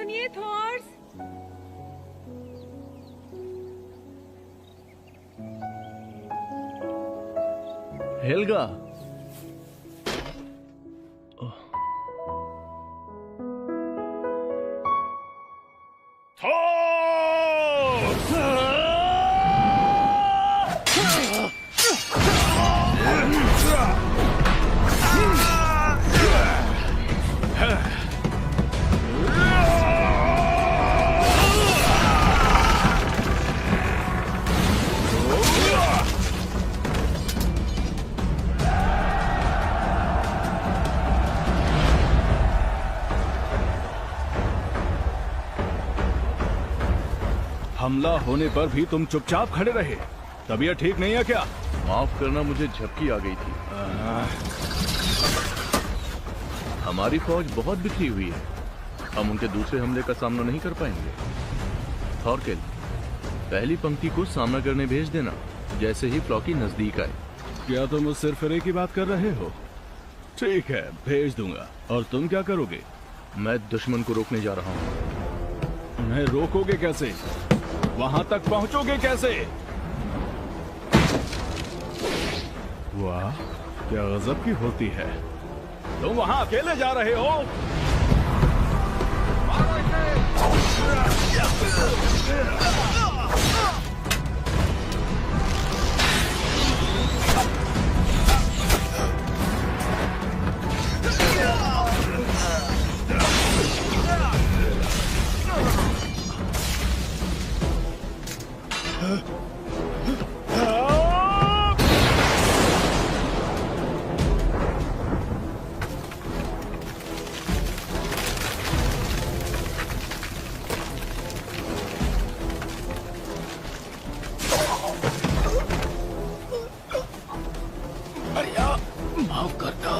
सुनिए थॉर्स। हेल्गा, हमला होने पर भी तुम चुपचाप खड़े रहे। तबीयत ठीक नहीं है क्या? माफ करना, मुझे झपकी आ गई थी। हमारी फौज बहुत बिखरी हुई है, हम उनके दूसरे हमले का सामना नहीं कर पाएंगे। थॉरकेल, पहली पंक्ति को सामना करने भेज देना जैसे ही फ्लॉकी नजदीक आए। क्या तुम उस सिरफिरे की बात कर रहे हो? ठीक है, भेज दूंगा। और तुम क्या करोगे? मैं दुश्मन को रोकने जा रहा हूँ। उन्हें रोकोगे कैसे? वहां तक पहुंचोगे कैसे? वाह, क्या गजब की होती है। तुम वहां अकेले जा रहे हो? माफ करता।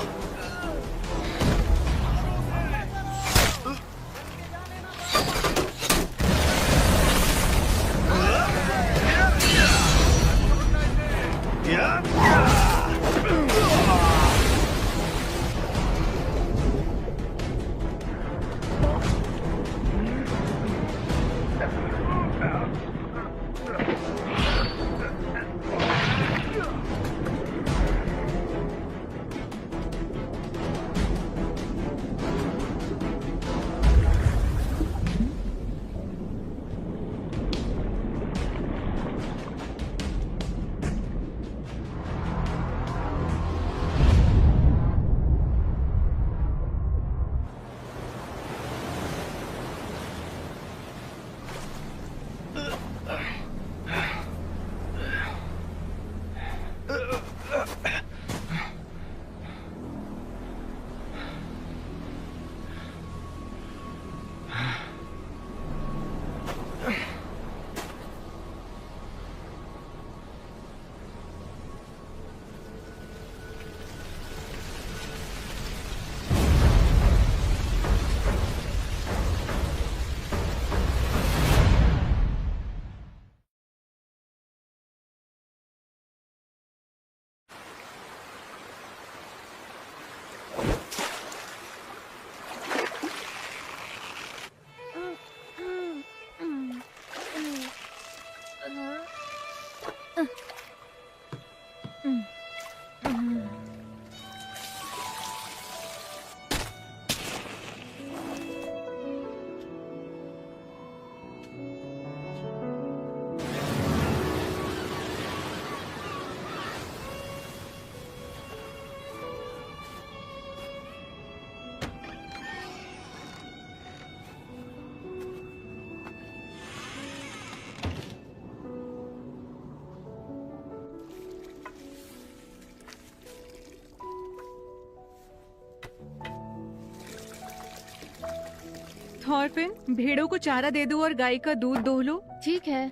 थॉरफिन, भेड़ों को चारा दे दो और गाय का दूध दोह लो। ठीक है।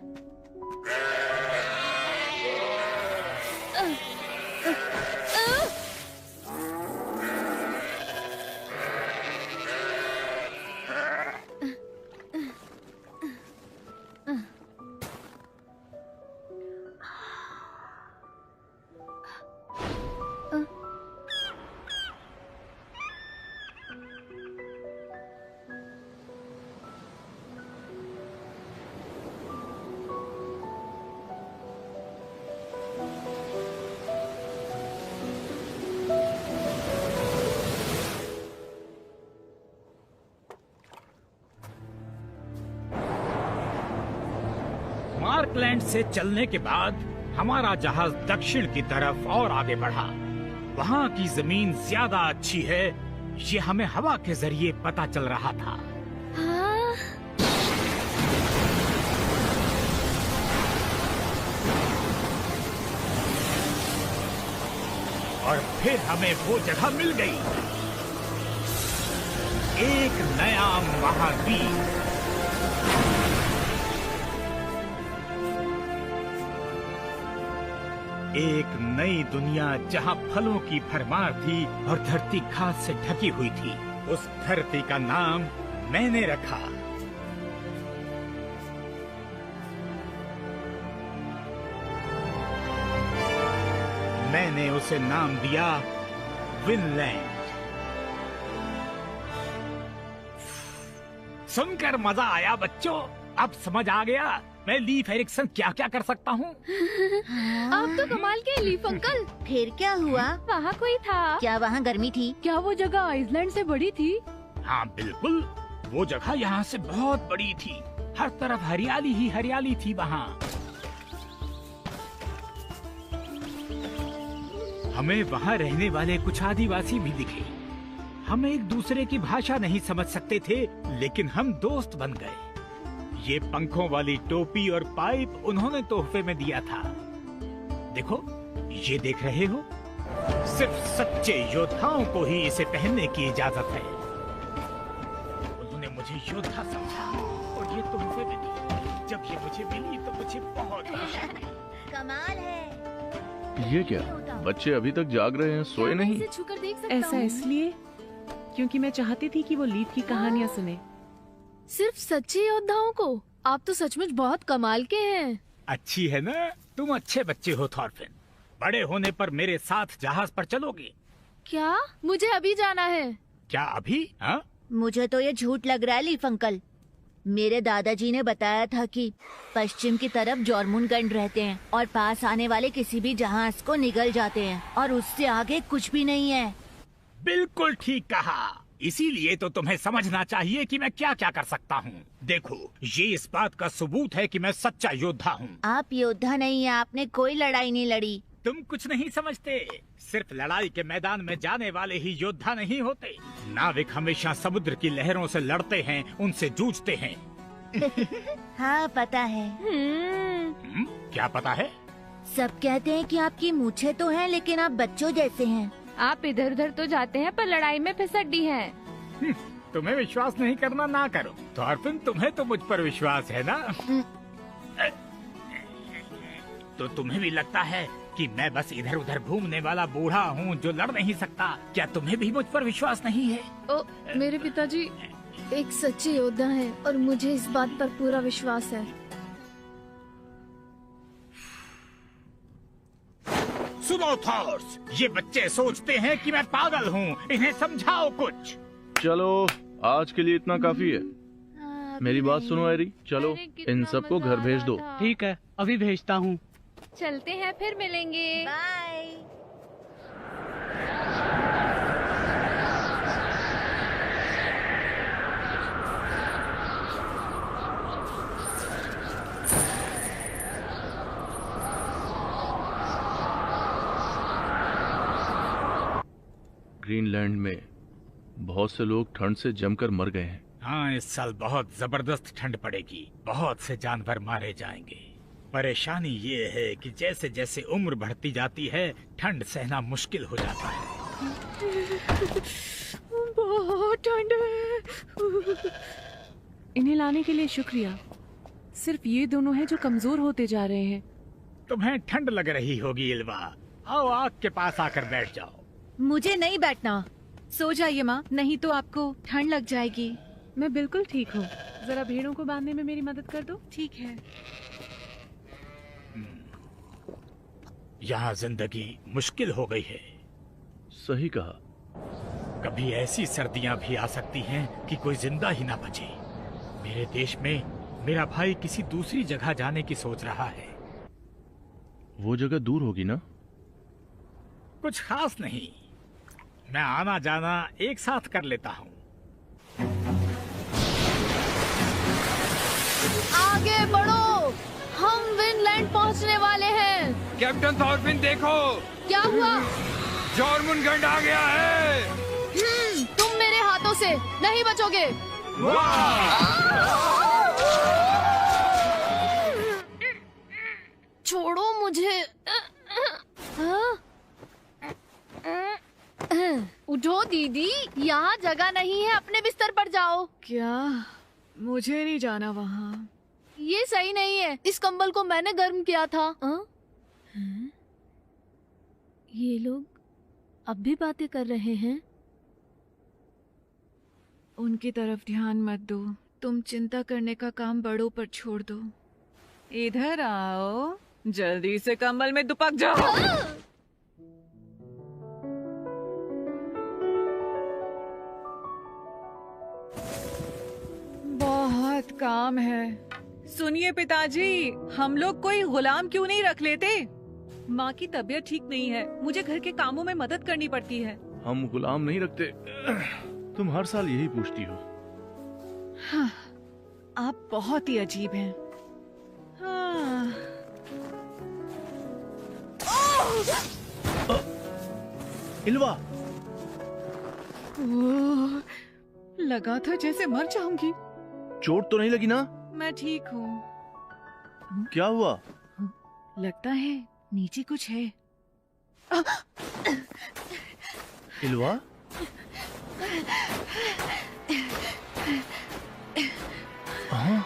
आर्कलैंड से चलने के बाद हमारा जहाज दक्षिण की तरफ और आगे बढ़ा। वहाँ की जमीन ज्यादा अच्छी है, ये हमें हवा के जरिए पता चल रहा था। हाँ? और फिर हमें वो जगह मिल गई, एक नया महाद्वीप। एक नई दुनिया जहां फलों की भरमार थी और धरती घास से ढकी हुई थी। उस धरती का नाम मैंने रखा मैंने उसे नाम दिया विनलैंड। सुनकर मजा आया बच्चों, अब समझ आ गया मैं लीफ एरिक्सन क्या क्या कर सकता हूँ। आप तो कमाल के लीफ अंकल। फिर क्या हुआ? वहाँ कोई था? क्या वहाँ गर्मी थी? क्या वो जगह आइसलैंड से बड़ी थी? हाँ बिल्कुल, वो जगह यहाँ से बहुत बड़ी थी। हर तरफ हरियाली ही हरियाली थी वहाँ। हमें वहाँ रहने वाले कुछ आदिवासी भी दिखे। हम एक दूसरे की भाषा नहीं समझ सकते थे, लेकिन हम दोस्त बन गए। ये पंखों वाली टोपी और पाइप उन्होंने तोहफे में दिया था। देखो, ये देख रहे हो? सिर्फ सच्चे योद्धाओं को ही इसे पहनने की इजाजत है। उन्होंने मुझे योद्धा समझा और ये तोहफे में दी। जब ये मुझे मिली तो मुझे बहुत खुशी हुई। कमाल है। ये क्या, बच्चे अभी तक जाग रहे हैं, सोए नहीं? इसे छूकर देख सकता ऐसा हूँ? इसलिए क्योंकि मैं चाहती थी कि वो लीफ की कहानियाँ सुने। सिर्फ सच्चे योद्धाओं को? आप तो सचमुच बहुत कमाल के हैं। अच्छी है ना? तुम अच्छे बच्चे हो थॉर्फिन। बड़े होने पर मेरे साथ जहाज पर चलोगे? क्या? मुझे अभी जाना है। क्या अभी? हाँ? मुझे तो ये झूठ लग रहा है लीफ अंकल। मेरे दादाजी ने बताया था कि पश्चिम की तरफ जॉर्मुनगंड रहते हैं और पास आने वाले किसी भी जहाज को निगल जाते हैं और उससे आगे कुछ भी नहीं है। बिल्कुल ठीक कहा। इसीलिए तो तुम्हें समझना चाहिए कि मैं क्या क्या कर सकता हूँ। देखो, ये इस बात का सबूत है कि मैं सच्चा योद्धा हूँ। आप योद्धा नहीं है, आपने कोई लड़ाई नहीं लड़ी। तुम कुछ नहीं समझते। सिर्फ लड़ाई के मैदान में जाने वाले ही योद्धा नहीं होते। नाविक हमेशा समुद्र की लहरों से लड़ते हैं, उनसे जूझते हैं। हाँ पता है। क्या पता है? सब कहते हैं कि आपकी मूछें तो हैं, लेकिन आप बच्चों जैसे हैं। आप इधर उधर तो जाते हैं पर लड़ाई में फिसड्डी हैं। तुम्हें विश्वास नहीं करना ना करो। थॉर्फिन, तुम्हें तो मुझ पर विश्वास है ना? तो तुम्हें भी लगता है कि मैं बस इधर उधर घूमने वाला बूढ़ा हूँ जो लड़ नहीं सकता? क्या तुम्हें भी मुझ पर विश्वास नहीं है? ओ, मेरे पिताजी एक सच्चे योद्धा हैं और मुझे इस बात पर पूरा विश्वास है। सुनो थॉर्स, ये बच्चे सोचते हैं कि मैं पागल हूँ। इन्हें समझाओ कुछ। चलो, आज के लिए इतना काफी है। मेरी बात सुनो एरी, चलो अरे, कितना इन सबको मजा घर भेज आया दो। था। ठीक है, अभी भेजता हूँ। चलते हैं, फिर मिलेंगे। बाय। ग्रीनलैंड में बहुत से लोग ठंड से जमकर मर गए हैं। हाँ, इस साल बहुत जबरदस्त ठंड पड़ेगी। बहुत से जानवर मारे जाएंगे। परेशानी ये है कि जैसे जैसे उम्र बढ़ती जाती है, ठंड सहना मुश्किल हो जाता है। बहुत ठंड है। इन्हें लाने के लिए शुक्रिया। सिर्फ ये दोनों हैं जो कमजोर होते जा रहे हैं। तुम्हें ठंड लग रही होगी इल्वा। आओ, आग के पास आकर बैठ जाओ। मुझे नहीं बैठना। सो जाइए माँ, नहीं तो आपको ठंड लग जाएगी। मैं बिल्कुल ठीक हूँ। जरा भेड़ों को बांधने में मेरी मदद कर दो। ठीक है। यहाँ जिंदगी मुश्किल हो गई है। सही कहा। कभी ऐसी सर्दियाँ भी आ सकती हैं कि कोई जिंदा ही ना बचे। मेरे देश में मेरा भाई किसी दूसरी जगह जाने की सोच रहा है। वो जगह दूर होगी ना? कुछ खास नहीं। मैं आना जाना एक साथ कर लेता हूँ। आगे बढ़ो, हम ग्रीनलैंड पहुंचने वाले हैं। कैप्टन थॉरफिन देखो, क्या हुआ? जॉर्मुनगंड आ गया है। तुम मेरे हाथों से नहीं बचोगे। छोड़ो मुझे। उठो दीदी, यहाँ जगह नहीं है, अपने बिस्तर पर जाओ। क्या? मुझे नहीं जाना वहाँ। ये सही नहीं है, इस कंबल को मैंने गर्म किया था। ये लोग अब भी बातें कर रहे हैं। उनकी तरफ ध्यान मत दो, तुम चिंता करने का काम बड़ों पर छोड़ दो। इधर आओ, जल्दी से कंबल में दुपक जाओ। बहुत काम है। सुनिए पिताजी, हम लोग कोई गुलाम क्यों नहीं रख लेते? माँ की तबीयत ठीक नहीं है, मुझे घर के कामों में मदद करनी पड़ती है। हम गुलाम नहीं रखते। तुम हर साल यही पूछती हो। हाँ, आप बहुत ही अजीब हैं। हाँ। इल्वा, ओह, लगा था जैसे मर जाऊंगी। चोट तो नहीं लगी ना? मैं ठीक हूँ। क्या हुआ? लगता है नीचे कुछ है। इल्वा, हाँ?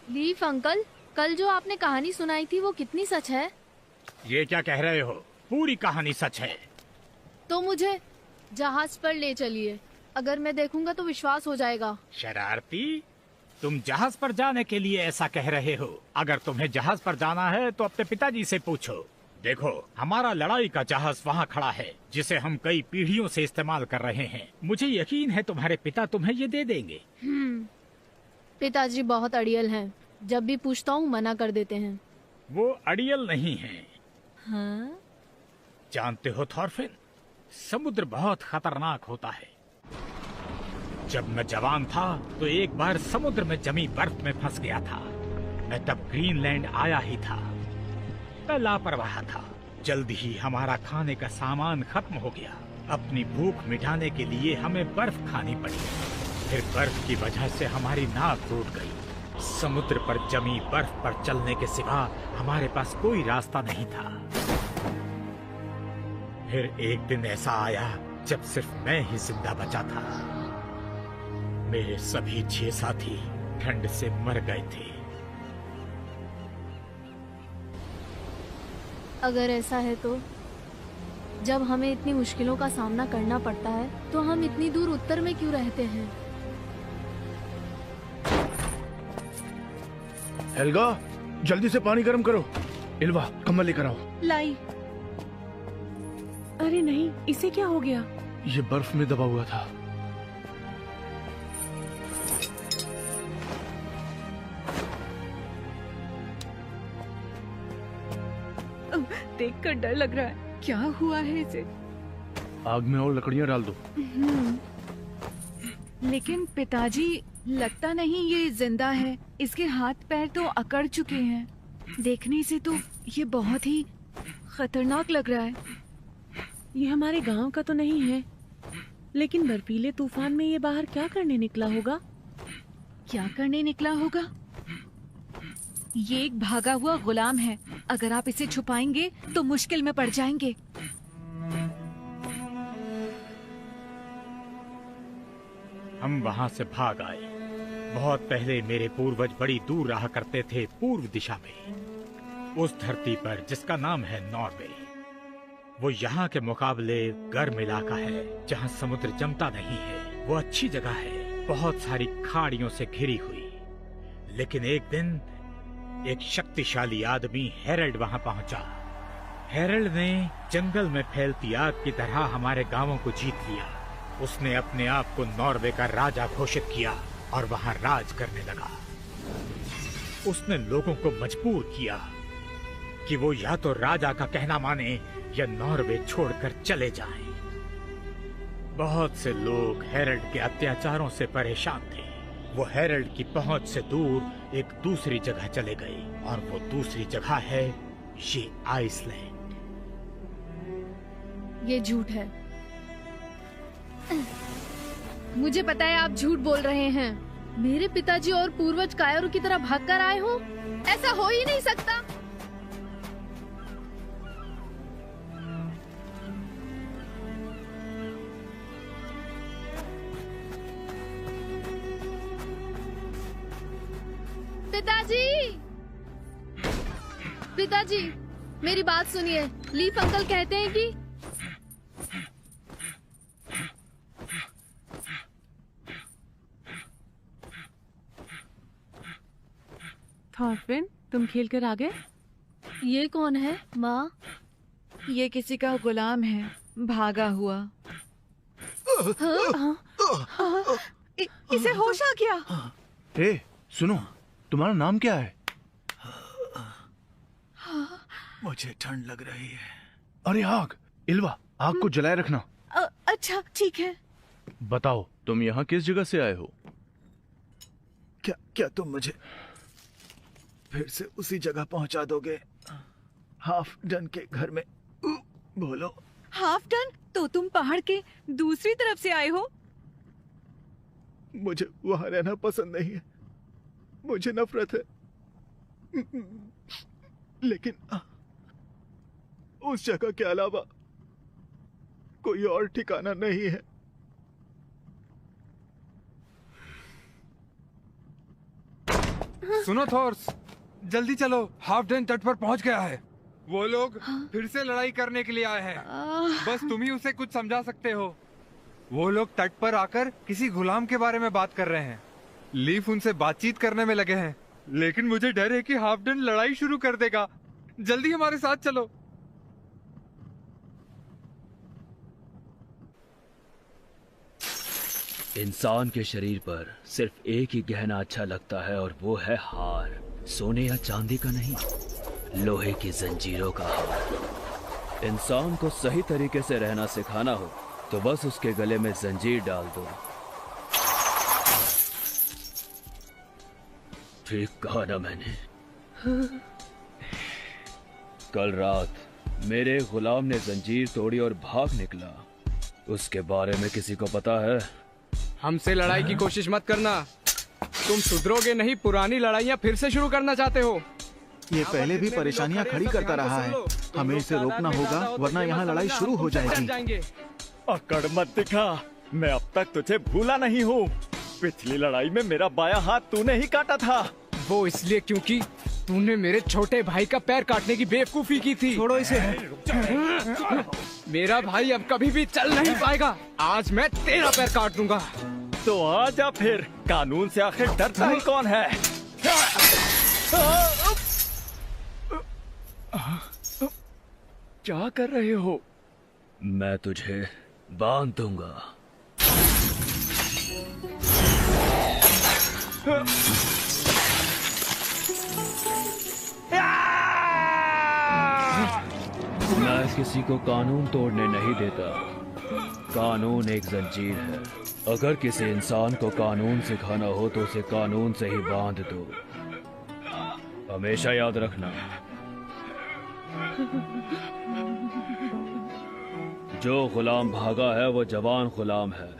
लीफ अंकल, कल जो आपने कहानी सुनाई थी वो कितनी सच है? ये क्या कह रहे हो? पूरी कहानी सच है। तो मुझे जहाज पर ले चलिए, अगर मैं देखूंगा तो विश्वास हो जाएगा। शरारती, तुम जहाज पर जाने के लिए ऐसा कह रहे हो? अगर तुम्हें जहाज पर जाना है तो अपने पिताजी से पूछो। देखो, हमारा लड़ाई का जहाज वहाँ खड़ा है, जिसे हम कई पीढ़ियों से इस्तेमाल कर रहे हैं। मुझे यकीन है तुम्हारे पिता तुम्हें ये दे देंगे। पिताजी बहुत अड़ियल हैं, जब भी पूछता हूँ मना कर देते हैं। वो अड़ियल नहीं है। हाँ? जानते हो थॉरफिन, समुद्र बहुत खतरनाक होता है। जब मैं जवान था तो एक बार समुद्र में जमी बर्फ में फंस गया था। मैं तब ग्रीनलैंड आया ही था। मैं लापरवाह था। जल्द ही हमारा खाने का सामान खत्म हो गया। अपनी भूख मिटाने के लिए हमें बर्फ खानी पड़ी। फिर बर्फ की वजह से हमारी नाक टूट गई। समुद्र पर जमी बर्फ पर चलने के सिवा हमारे पास कोई रास्ता नहीं था। फिर एक दिन ऐसा आया जब सिर्फ मैं ही जिंदा बचा था। मेरे सभी 6 साथी ठंड से मर गए थे। अगर ऐसा है तो जब हमें इतनी मुश्किलों का सामना करना पड़ता है तो हम इतनी दूर उत्तर में क्यों रहते हैं? हेल्गा, जल्दी से पानी गर्म करो। इल्वा, कंबल लेकर आओ। लाई। अरे नहीं, इसे क्या हो गया? ये बर्फ में दबा हुआ था। देखकर डर लग रहा है। क्या हुआ है इसे? आग में और लकड़ियां डाल दो। लेकिन पिताजी, लगता नहीं ये जिंदा है। इसके हाथ पैर तो अकड़ चुके हैं। देखने से तो ये बहुत ही खतरनाक लग रहा है। ये हमारे गांव का तो नहीं है, लेकिन बर्फीले तूफान में ये बाहर क्या करने निकला होगा? क्या करने निकला होगा? ये एक भागा हुआ गुलाम है। अगर आप इसे छुपाएंगे तो मुश्किल में पड़ जाएंगे। हम वहाँ से भाग आए। बहुत पहले मेरे पूर्वज बड़ी दूर रहा करते थे, पूर्व दिशा में, उस धरती पर जिसका नाम है नॉर्वे। वो यहाँ के मुकाबले गर्म इलाका है, जहाँ समुद्र जमता नहीं है। वो अच्छी जगह है, बहुत सारी खाड़ियों से घिरी हुई। लेकिन एक दिन एक शक्तिशाली आदमी हेरल्ड वहाँ पहुंचा। हेरल्ड ने जंगल में फैलती आग की तरह हमारे गांवों को जीत लिया। उसने अपने आप को नॉर्वे का राजा घोषित किया और वहां राज करने लगा। उसने लोगों को मजबूर किया कि वो या तो राजा का कहना माने या नॉर्वे छोड़कर चले जाएं। बहुत से लोग हेरल्ड के अत्याचारों से परेशान थे। वो हेरल्ड की पहुंच से दूर एक दूसरी जगह चले गए और वो दूसरी जगह है ये आइसलैंड। ये झूठ है। मुझे पता है आप झूठ बोल रहे हैं। मेरे पिताजी और पूर्वज कायरों की तरह भागकर आए हो? ऐसा हो ही नहीं सकता। पिताजी, पिताजी, मेरी बात सुनिए। लीफ अंकल कहते हैं कि थॉरफिन, तुम खेल कर आ गए? ये कौन है माँ? ये किसी का गुलाम है, भागा हुआ। इसे होश आ गया। हे, सुनो, तुम्हारा नाम क्या है? मुझे ठंड लग रही है। अरे आग, इल्वा, आग को जलाए रखना। अच्छा, ठीक है। बताओ, तुम यहाँ किस जगह से आए हो? क्या तुम मुझे फिर से उसी जगह पहुंचा दोगे? हाफ डन के घर में। बोलो। Half done? तो तुम पहाड़ के दूसरी तरफ से आए हो? मुझे वहां रहना पसंद नहीं है, मुझे नफरत है। लेकिन उस जगह के अलावा कोई और ठिकाना नहीं है। सुनो थॉर्स, जल्दी चलो, हाफ डन तट पर पहुंच गया है। वो लोग फिर से लड़ाई करने के लिए आए हैं। बस तुम ही उसे कुछ समझा सकते हो। वो लोग तट पर आकर किसी गुलाम के बारे में बात कर रहे हैं। लीफ उनसे बातचीत करने में लगे हैं, लेकिन मुझे डर है कि हाफ डन लड़ाई शुरू कर देगा। जल्दी हमारे साथ चलो। इंसान के शरीर पर सिर्फ एक ही गहना अच्छा लगता है और वो है हार। सोने या चांदी का नहीं, लोहे की जंजीरों का हार। इंसान को सही तरीके से रहना सिखाना हो तो बस उसके गले में जंजीर डाल दो। ठीक कहा ना मैंने? कल रात मेरे गुलाम ने जंजीर तोड़ी और भाग निकला। उसके बारे में किसी को पता है? हमसे लड़ाई की कोशिश मत करना। तुम सुधरोगे नहीं, पुरानी लड़ाइयाँ फिर से शुरू करना चाहते हो। ये पहले भी परेशानियां खड़ी करता रहा है। हमें इसे रोकना होगा, वरना यहाँ लड़ाई शुरू हो जाएगी। अकड़ मत दिखा, मैं अब तक तुझे भूला नहीं हूँ। पिछली लड़ाई में मेरा बायां हाथ तूने ही काटा था। वो इसलिए क्योंकि तूने मेरे छोटे भाई का पैर काटने की बेवकूफी की थी। छोड़ो इसे। मेरा भाई अब कभी भी चल नहीं पाएगा। आज मैं तेरा पैर काट दूंगा। तो आजा फिर, कानून से आखिर डरता ही कौन है? क्या कर रहे हो? मैं तुझे बांध दूंगा। मैं किसी को कानून तोड़ने नहीं देता। कानून एक जंजीर है। अगर किसी इंसान को कानून सिखाना हो तो उसे कानून से ही बांध दो। हमेशा याद रखना, जो गुलाम भागा है वो जवान गुलाम है।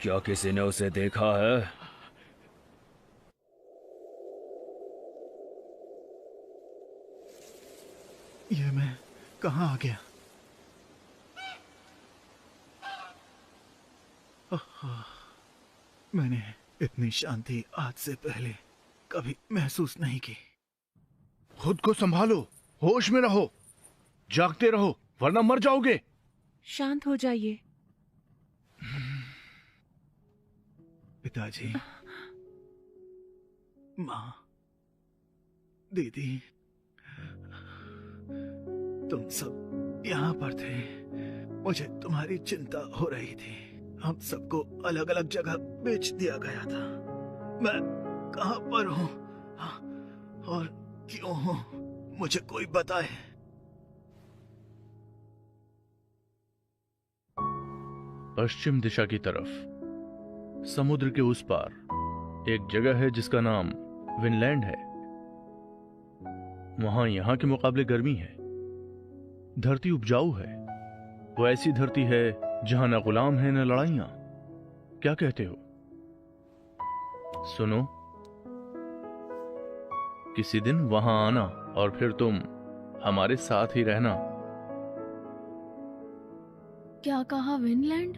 क्या किसी ने उसे देखा है? ये मैं कहाँ आ गया? मैंने इतनी शांति आज से पहले कभी महसूस नहीं की। खुद को संभालो, होश में रहो, जागते रहो, वरना मर जाओगे। शांत हो जाइए। पिताजी, माँ, दीदी, तुम सब यहाँ पर थे। मुझे तुम्हारी चिंता हो रही थी। हम सबको अलग अलग जगह बेच दिया गया था। मैं कहाँ पर हूँ और क्यों हूँ, मुझे कोई बताए। पश्चिम दिशा की तरफ समुद्र के उस पार एक जगह है जिसका नाम विनलैंड है। वहां यहाँ के मुकाबले गर्मी है। धरती उपजाऊ है। वो ऐसी धरती है जहां न गुलाम है न लड़ाइयां। क्या कहते हो? सुनो, किसी दिन वहां आना और फिर तुम हमारे साथ ही रहना। क्या कहा? विनलैंड?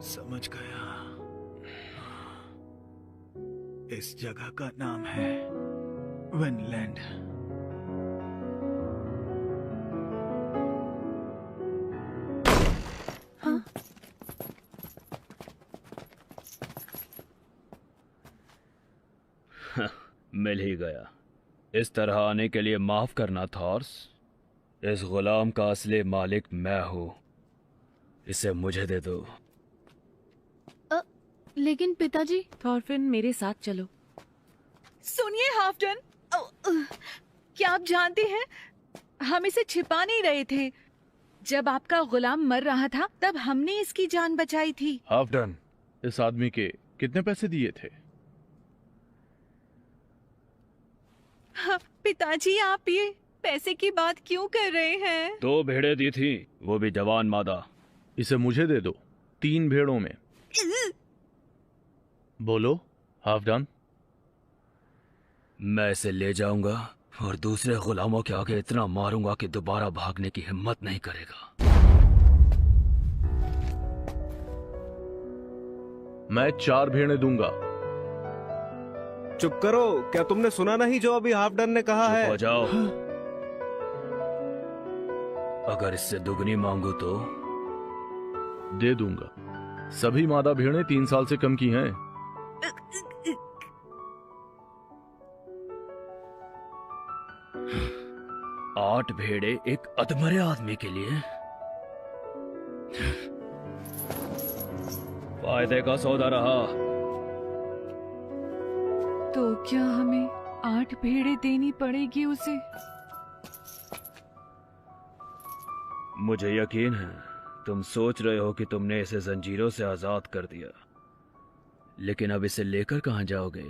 समझ गया। इस जगह का नाम है विनलैंड। मिल ही गया। इस तरह आने के लिए माफ करना थॉर्स। इस गुलाम का असली मालिक मैं हूं। इसे मुझे दे दो। लेकिन पिताजी। थॉरफिन, मेरे साथ चलो। सुनिए हाफडन, क्या आप जानते हैं हम इसे छिपा नहीं रहे थे। जब आपका गुलाम मर रहा था तब हमने इसकी जान बचाई थी। हाफडन, इस आदमी के कितने पैसे दिए थे? हाँ, पिताजी आप ये पैसे की बात क्यों कर रहे हैं? 2 भेड़ें दी थी, वो भी जवान मादा। इसे मुझे दे दो, 3 भेड़ों में। बोलो हाफडन। मैं इसे ले जाऊंगा और दूसरे गुलामों के आगे इतना मारूंगा कि दोबारा भागने की हिम्मत नहीं करेगा। मैं 4 भेड़ें दूंगा। चुप करो, क्या तुमने सुना नहीं जो अभी हाफडन ने कहा है? हो जाओ। अगर इससे दुगनी मांगू तो दे दूंगा। सभी मादा भेड़ें 3 साल से कम की हैं। 8 भेड़े एक अधमरे आदमी के लिए? फायदे का सौदा रहा। तो क्या हमें 8 भेड़ें देनी पड़ेगी उसे? मुझे यकीन है तुम सोच रहे हो कि तुमने इसे जंजीरों से आजाद कर दिया, लेकिन अब इसे लेकर कहां जाओगे?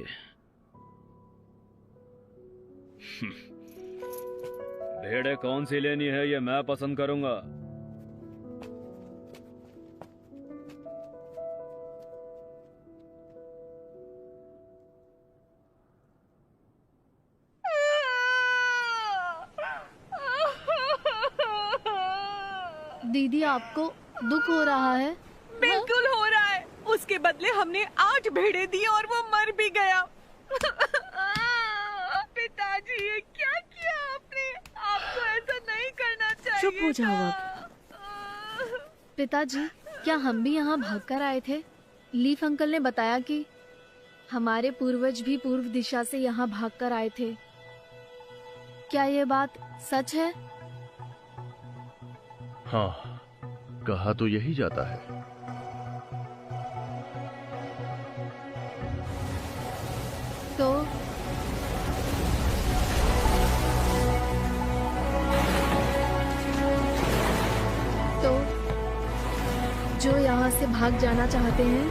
भेड़ें कौन सी लेनी है ये मैं पसंद करूंगा। दीदी, आपको दुख हो रहा है? बिल्कुल हो रहा है। उसके बदले हमने 8 भेड़ें दी और वो मर भी गया। पिताजी, ये क्या किया आपने? आपको ऐसा नहीं करना चाहिए। चुप हो जाओ अब। पिताजी, क्या हम भी यहाँ भागकर आए थे? लीफ अंकल ने बताया कि हमारे पूर्वज भी पूर्व दिशा से यहाँ भागकर आए थे। क्या ये बात सच है? हाँ, कहा तो यही जाता है। तो जो यहाँ से भाग जाना चाहते हैं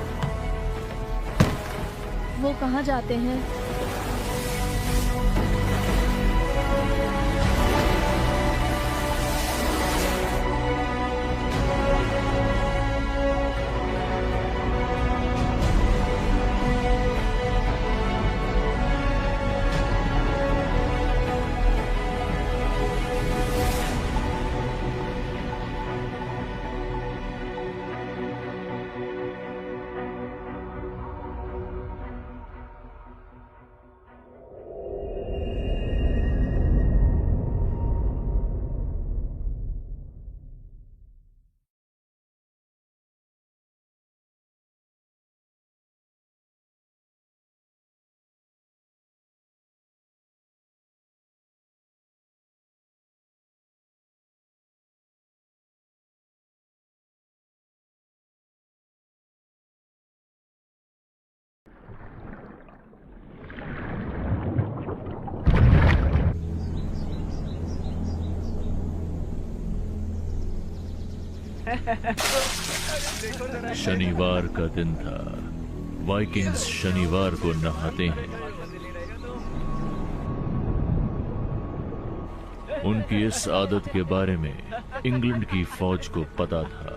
वो कहाँ जाते हैं? शनिवार का दिन था। वाइकिंग्स शनिवार को नहाते हैं। उनकी इस आदत के बारे में इंग्लैंड की फौज को पता था।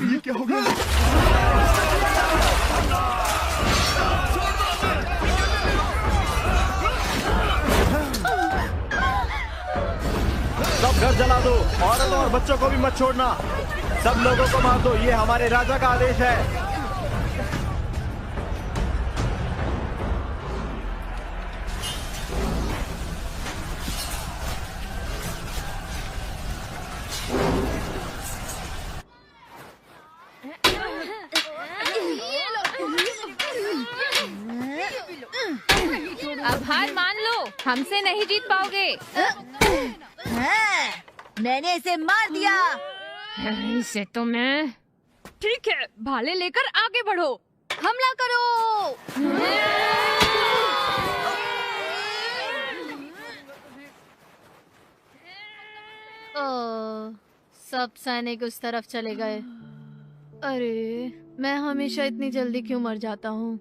ये क्या हो गया? सब घर जला दो, औरत और बच्चों को भी मत छोड़ना। सब लोगों को मार दो, ये हमारे राजा का आदेश है। अब हार मान लो, हमसे नहीं जीत पाओगे। मैंने इसे मार दिया। इसे तो मैं। ठीक है, भाले लेकर आगे बढ़ो, हमला करो। सब सैनिक उस तरफ चले गए। अरे, मैं हमेशा इतनी जल्दी क्यों मर जाता हूँ?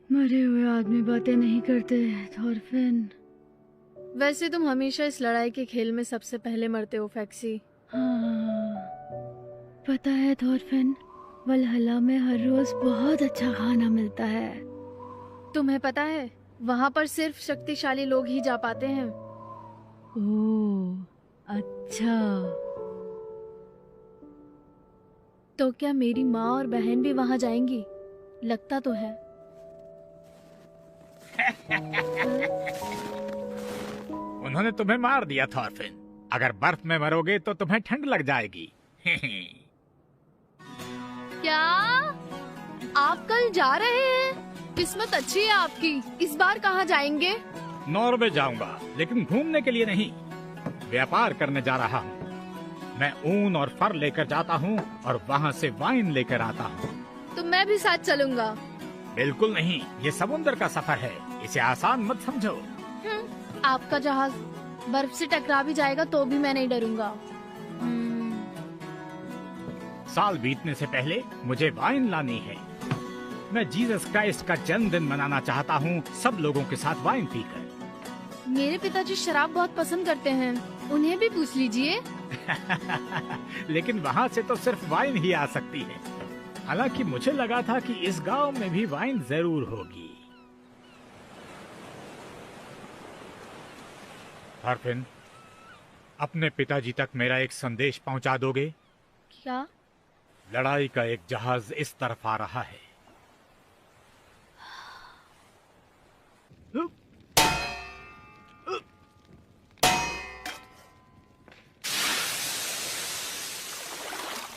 मरे हुए आदमी बातें नहीं करते थॉरफिन। वैसे तुम हमेशा इस लड़ाई के खेल में सबसे पहले मरते हो फैक्सी। हाँ, पता है थॉरफिन, वलहला में हर रोज बहुत अच्छा खाना मिलता है। तुम्हें पता है, वहाँ पर सिर्फ शक्तिशाली लोग ही जा पाते हैं। ओह, अच्छा। तो क्या मेरी माँ और बहन भी वहाँ जाएंगी? लगता तो है। उन्होंने तुम्हें मार दिया थॉरफिन। अगर बर्फ में मरोगे तो तुम्हें ठंड लग जाएगी। क्या आप कल जा रहे हैं? किस्मत अच्छी है आपकी। इस बार कहाँ जाएंगे? नॉर्वे जाऊंगा, लेकिन घूमने के लिए नहीं, व्यापार करने जा रहा हूँ। मैं ऊन और फर लेकर जाता हूँ और वहाँ से वाइन लेकर आता हूँ। तो मैं भी साथ चलूंगा। बिल्कुल नहीं, ये समुद्र का सफर है, इसे आसान मत समझो। आपका जहाज बर्फ से टकरा भी जाएगा तो भी मैं नहीं डरूंगा। साल बीतने से पहले मुझे वाइन लानी है। मैं जीसस क्राइस्ट का जन्मदिन मनाना चाहता हूँ, सब लोगों के साथ वाइन पीकर। मेरे पिताजी शराब बहुत पसंद करते हैं, उन्हें भी पूछ लीजिए। लेकिन वहाँ से तो सिर्फ वाइन ही आ सकती है। हालांकि मुझे लगा था कि इस गांव में भी वाइन जरूर होगी। थॉरफिन, अपने पिताजी तक मेरा एक संदेश पहुंचा दोगे? क्या? लड़ाई का एक जहाज इस तरफ आ रहा है।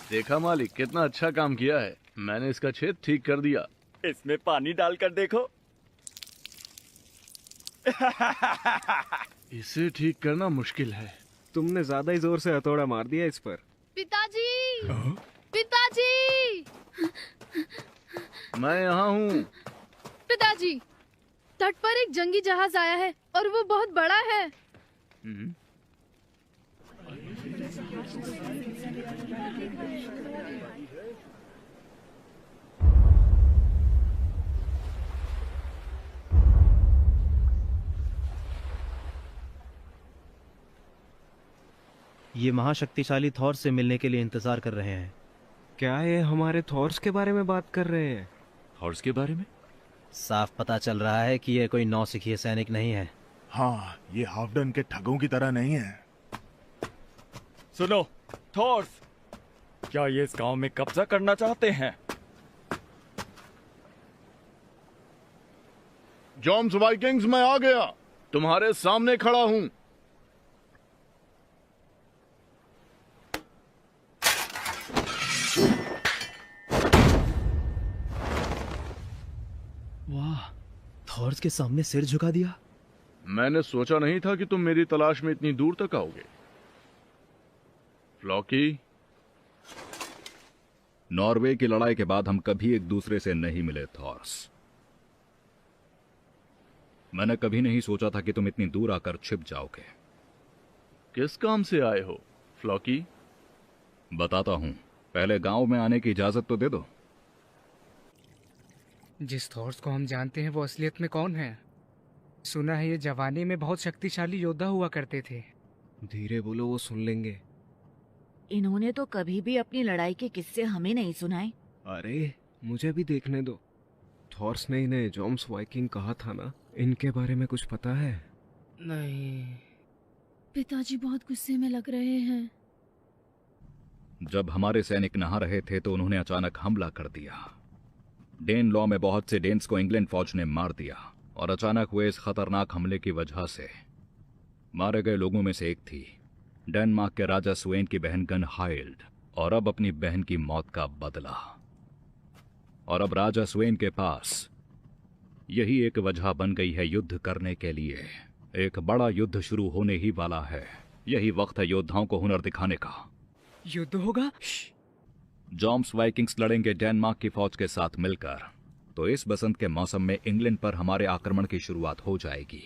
देखा मालिक, कितना अच्छा काम किया है। मैंने इसका छेद ठीक कर दिया। इसमें पानी डालकर देखो। इसे ठीक करना मुश्किल है। तुमने ज्यादा ही जोर से हथौड़ा मार दिया इस पर। पिताजी! पिताजी! मैं यहाँ हूँ। पिताजी, तट पर एक जंगी जहाज आया है और वो बहुत बड़ा है। ये महाशक्तिशाली थॉर से मिलने के लिए इंतजार कर रहे हैं। क्या ये हमारे थॉर्स के बारे में बात कर रहे हैं? थॉर्स के बारे में? साफ पता चल रहा है कि ये कोई नौसिखिए सैनिक नहीं है। हाँ, ये हाफडन के ठगों की तरह नहीं है। सुनो थॉर्स, क्या ये इस गांव में कब्जा करना चाहते हैं? जॉम्स वाइकिंग्स, मैं आ गया, तुम्हारे सामने खड़ा हूँ। वाह, थॉर्स के सामने सिर झुका दिया। मैंने सोचा नहीं था कि तुम मेरी तलाश में इतनी दूर तक आओगे। फ्लॉकी, नॉर्वे की लड़ाई के बाद हम कभी एक दूसरे से नहीं मिले थॉर्स। मैंने कभी नहीं सोचा था कि तुम इतनी दूर आकर छिप जाओगे। किस काम से आए हो फ्लॉकी? बताता हूँ, पहले गांव में आने की इजाजत तो दे दो। जिस थॉर्स को हम जानते हैं वो असलियत में कौन है? सुना है ये जवानी में बहुत शक्तिशाली योद्धा हुआ करते थे। धीरे बोलो, वो सुन लेंगे। इन्होंने तो कभी भी अपनी लड़ाई के किस्से हमें नहीं सुनाए। अरे मुझे भी देखने दो। थॉर्स ने इन्हें जॉम्स वाइकिंग कहा था ना, इनके बारे में कुछ पता है? नहीं। पिताजी बहुत गुस्से में लग रहे हैं। जब हमारे सैनिक नहा रहे थे तो उन्होंने अचानक हमला कर दिया। डेन लॉ में बहुत से डेन्स को इंग्लैंड फौज ने मार दिया और अचानक हुए इस खतरनाक हमले की वजह से मारे गए लोगों में से एक थी डेनमार्क के राजा स्वेन की बहन गनहाइल्ड, और अब अपनी बहन की मौत का बदला। और अब राजा स्वेन के पास यही एक वजह बन गई है युद्ध करने के लिए। एक बड़ा युद्ध शुरू होने ही वाला है। यही वक्त है योद्धाओं को हुनर दिखाने का। युद्ध होगा? जॉम्स वाइकिंग्स लड़ेंगे डेनमार्क की फौज के साथ मिलकर। तो इस बसंत के मौसम में इंग्लैंड पर हमारे आक्रमण की शुरुआत हो जाएगी।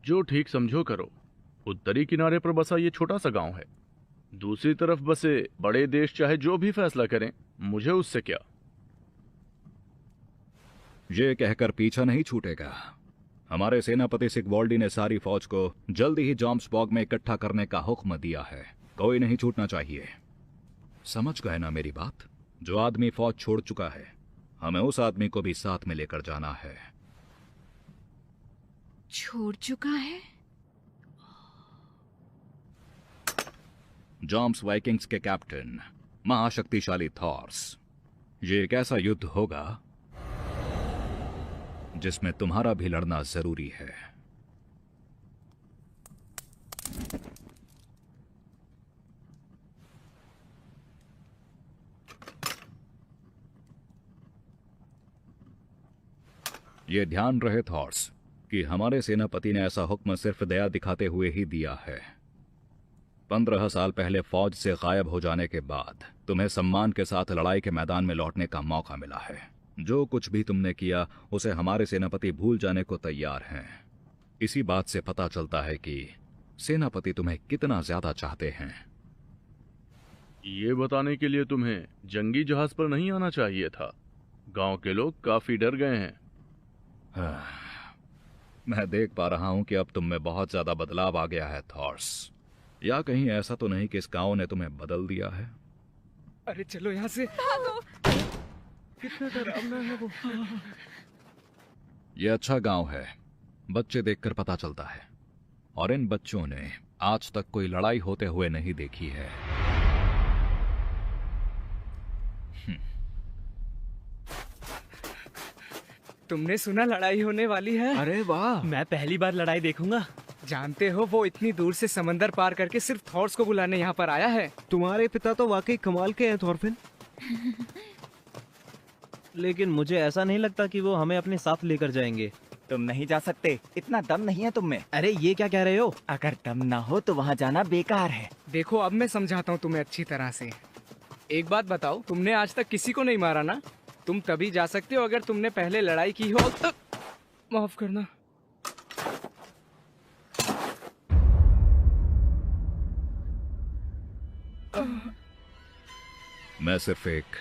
जो ठीक समझो करो। उत्तरी किनारे पर बसा ये छोटा सा गांव है, दूसरी तरफ बसे बड़े देश चाहे जो भी फैसला करें, मुझे उससे क्या। ये कहकर पीछा नहीं छूटेगा। हमारे सेनापति सिगवॉल्डी ने सारी फौज को जल्दी ही जॉम्सबॉर्ग में इकट्ठा करने का हुक्म दिया है। कोई नहीं छूटना चाहिए। समझ गए ना मेरी बात? जो आदमी फौज छोड़ चुका है, हमें उस आदमी को भी साथ में लेकर जाना है। छोड़ चुका है? जॉम्स वाइकिंग्स के कैप्टन महाशक्तिशाली थॉर्स। ये एक ऐसा युद्ध होगा जिसमें तुम्हारा भी लड़ना जरूरी है। ये ध्यान रहे थॉर्स कि हमारे सेनापति ने ऐसा हुक्म सिर्फ दया दिखाते हुए ही दिया है। 15 साल पहले फौज से गायब हो जाने के बाद तुम्हें सम्मान के साथ लड़ाई के मैदान में लौटने का मौका मिला है। जो कुछ भी तुमने किया उसे हमारे सेनापति भूल जाने को तैयार हैं। इसी बात से पता चलता है कि सेनापति तुम्हें कितना ज्यादा चाहते हैं। ये बताने के लिए तुम्हें जंगी जहाज पर नहीं आना चाहिए था। गांव के लोग काफी डर गए हैं। मैं देख पा रहा हूं कि अब तुम में बहुत ज्यादा बदलाव आ गया है थॉर्स। या कहीं ऐसा तो नहीं कि इस गांव ने तुम्हें बदल दिया है? अरे चलो यहाँ से। कितना डरावना है वो। यह अच्छा गांव है, बच्चे देखकर पता चलता है। और इन बच्चों ने आज तक कोई लड़ाई होते हुए नहीं देखी है। तुमने सुना लड़ाई होने वाली है? अरे वाह, मैं पहली बार लड़ाई देखूंगा। जानते हो वो इतनी दूर से समंदर पार करके सिर्फ थॉर्स को बुलाने यहाँ पर आया है। तुम्हारे पिता तो वाकई कमाल के हैं थॉरफिन। लेकिन मुझे ऐसा नहीं लगता कि वो हमें अपने साथ लेकर जाएंगे। तुम नहीं जा सकते, इतना दम नहीं है तुम में। अरे ये क्या कह रहे हो? अगर दम ना हो तो वहाँ जाना बेकार है। देखो अब मैं समझाता हूँ तुम्हें अच्छी तरह से। एक बात बताओ, तुमने आज तक किसी को नहीं मारा ना? तुम तभी जा सकते हो अगर तुमने पहले लड़ाई की हो। माफ करना। मैं सिर्फ एक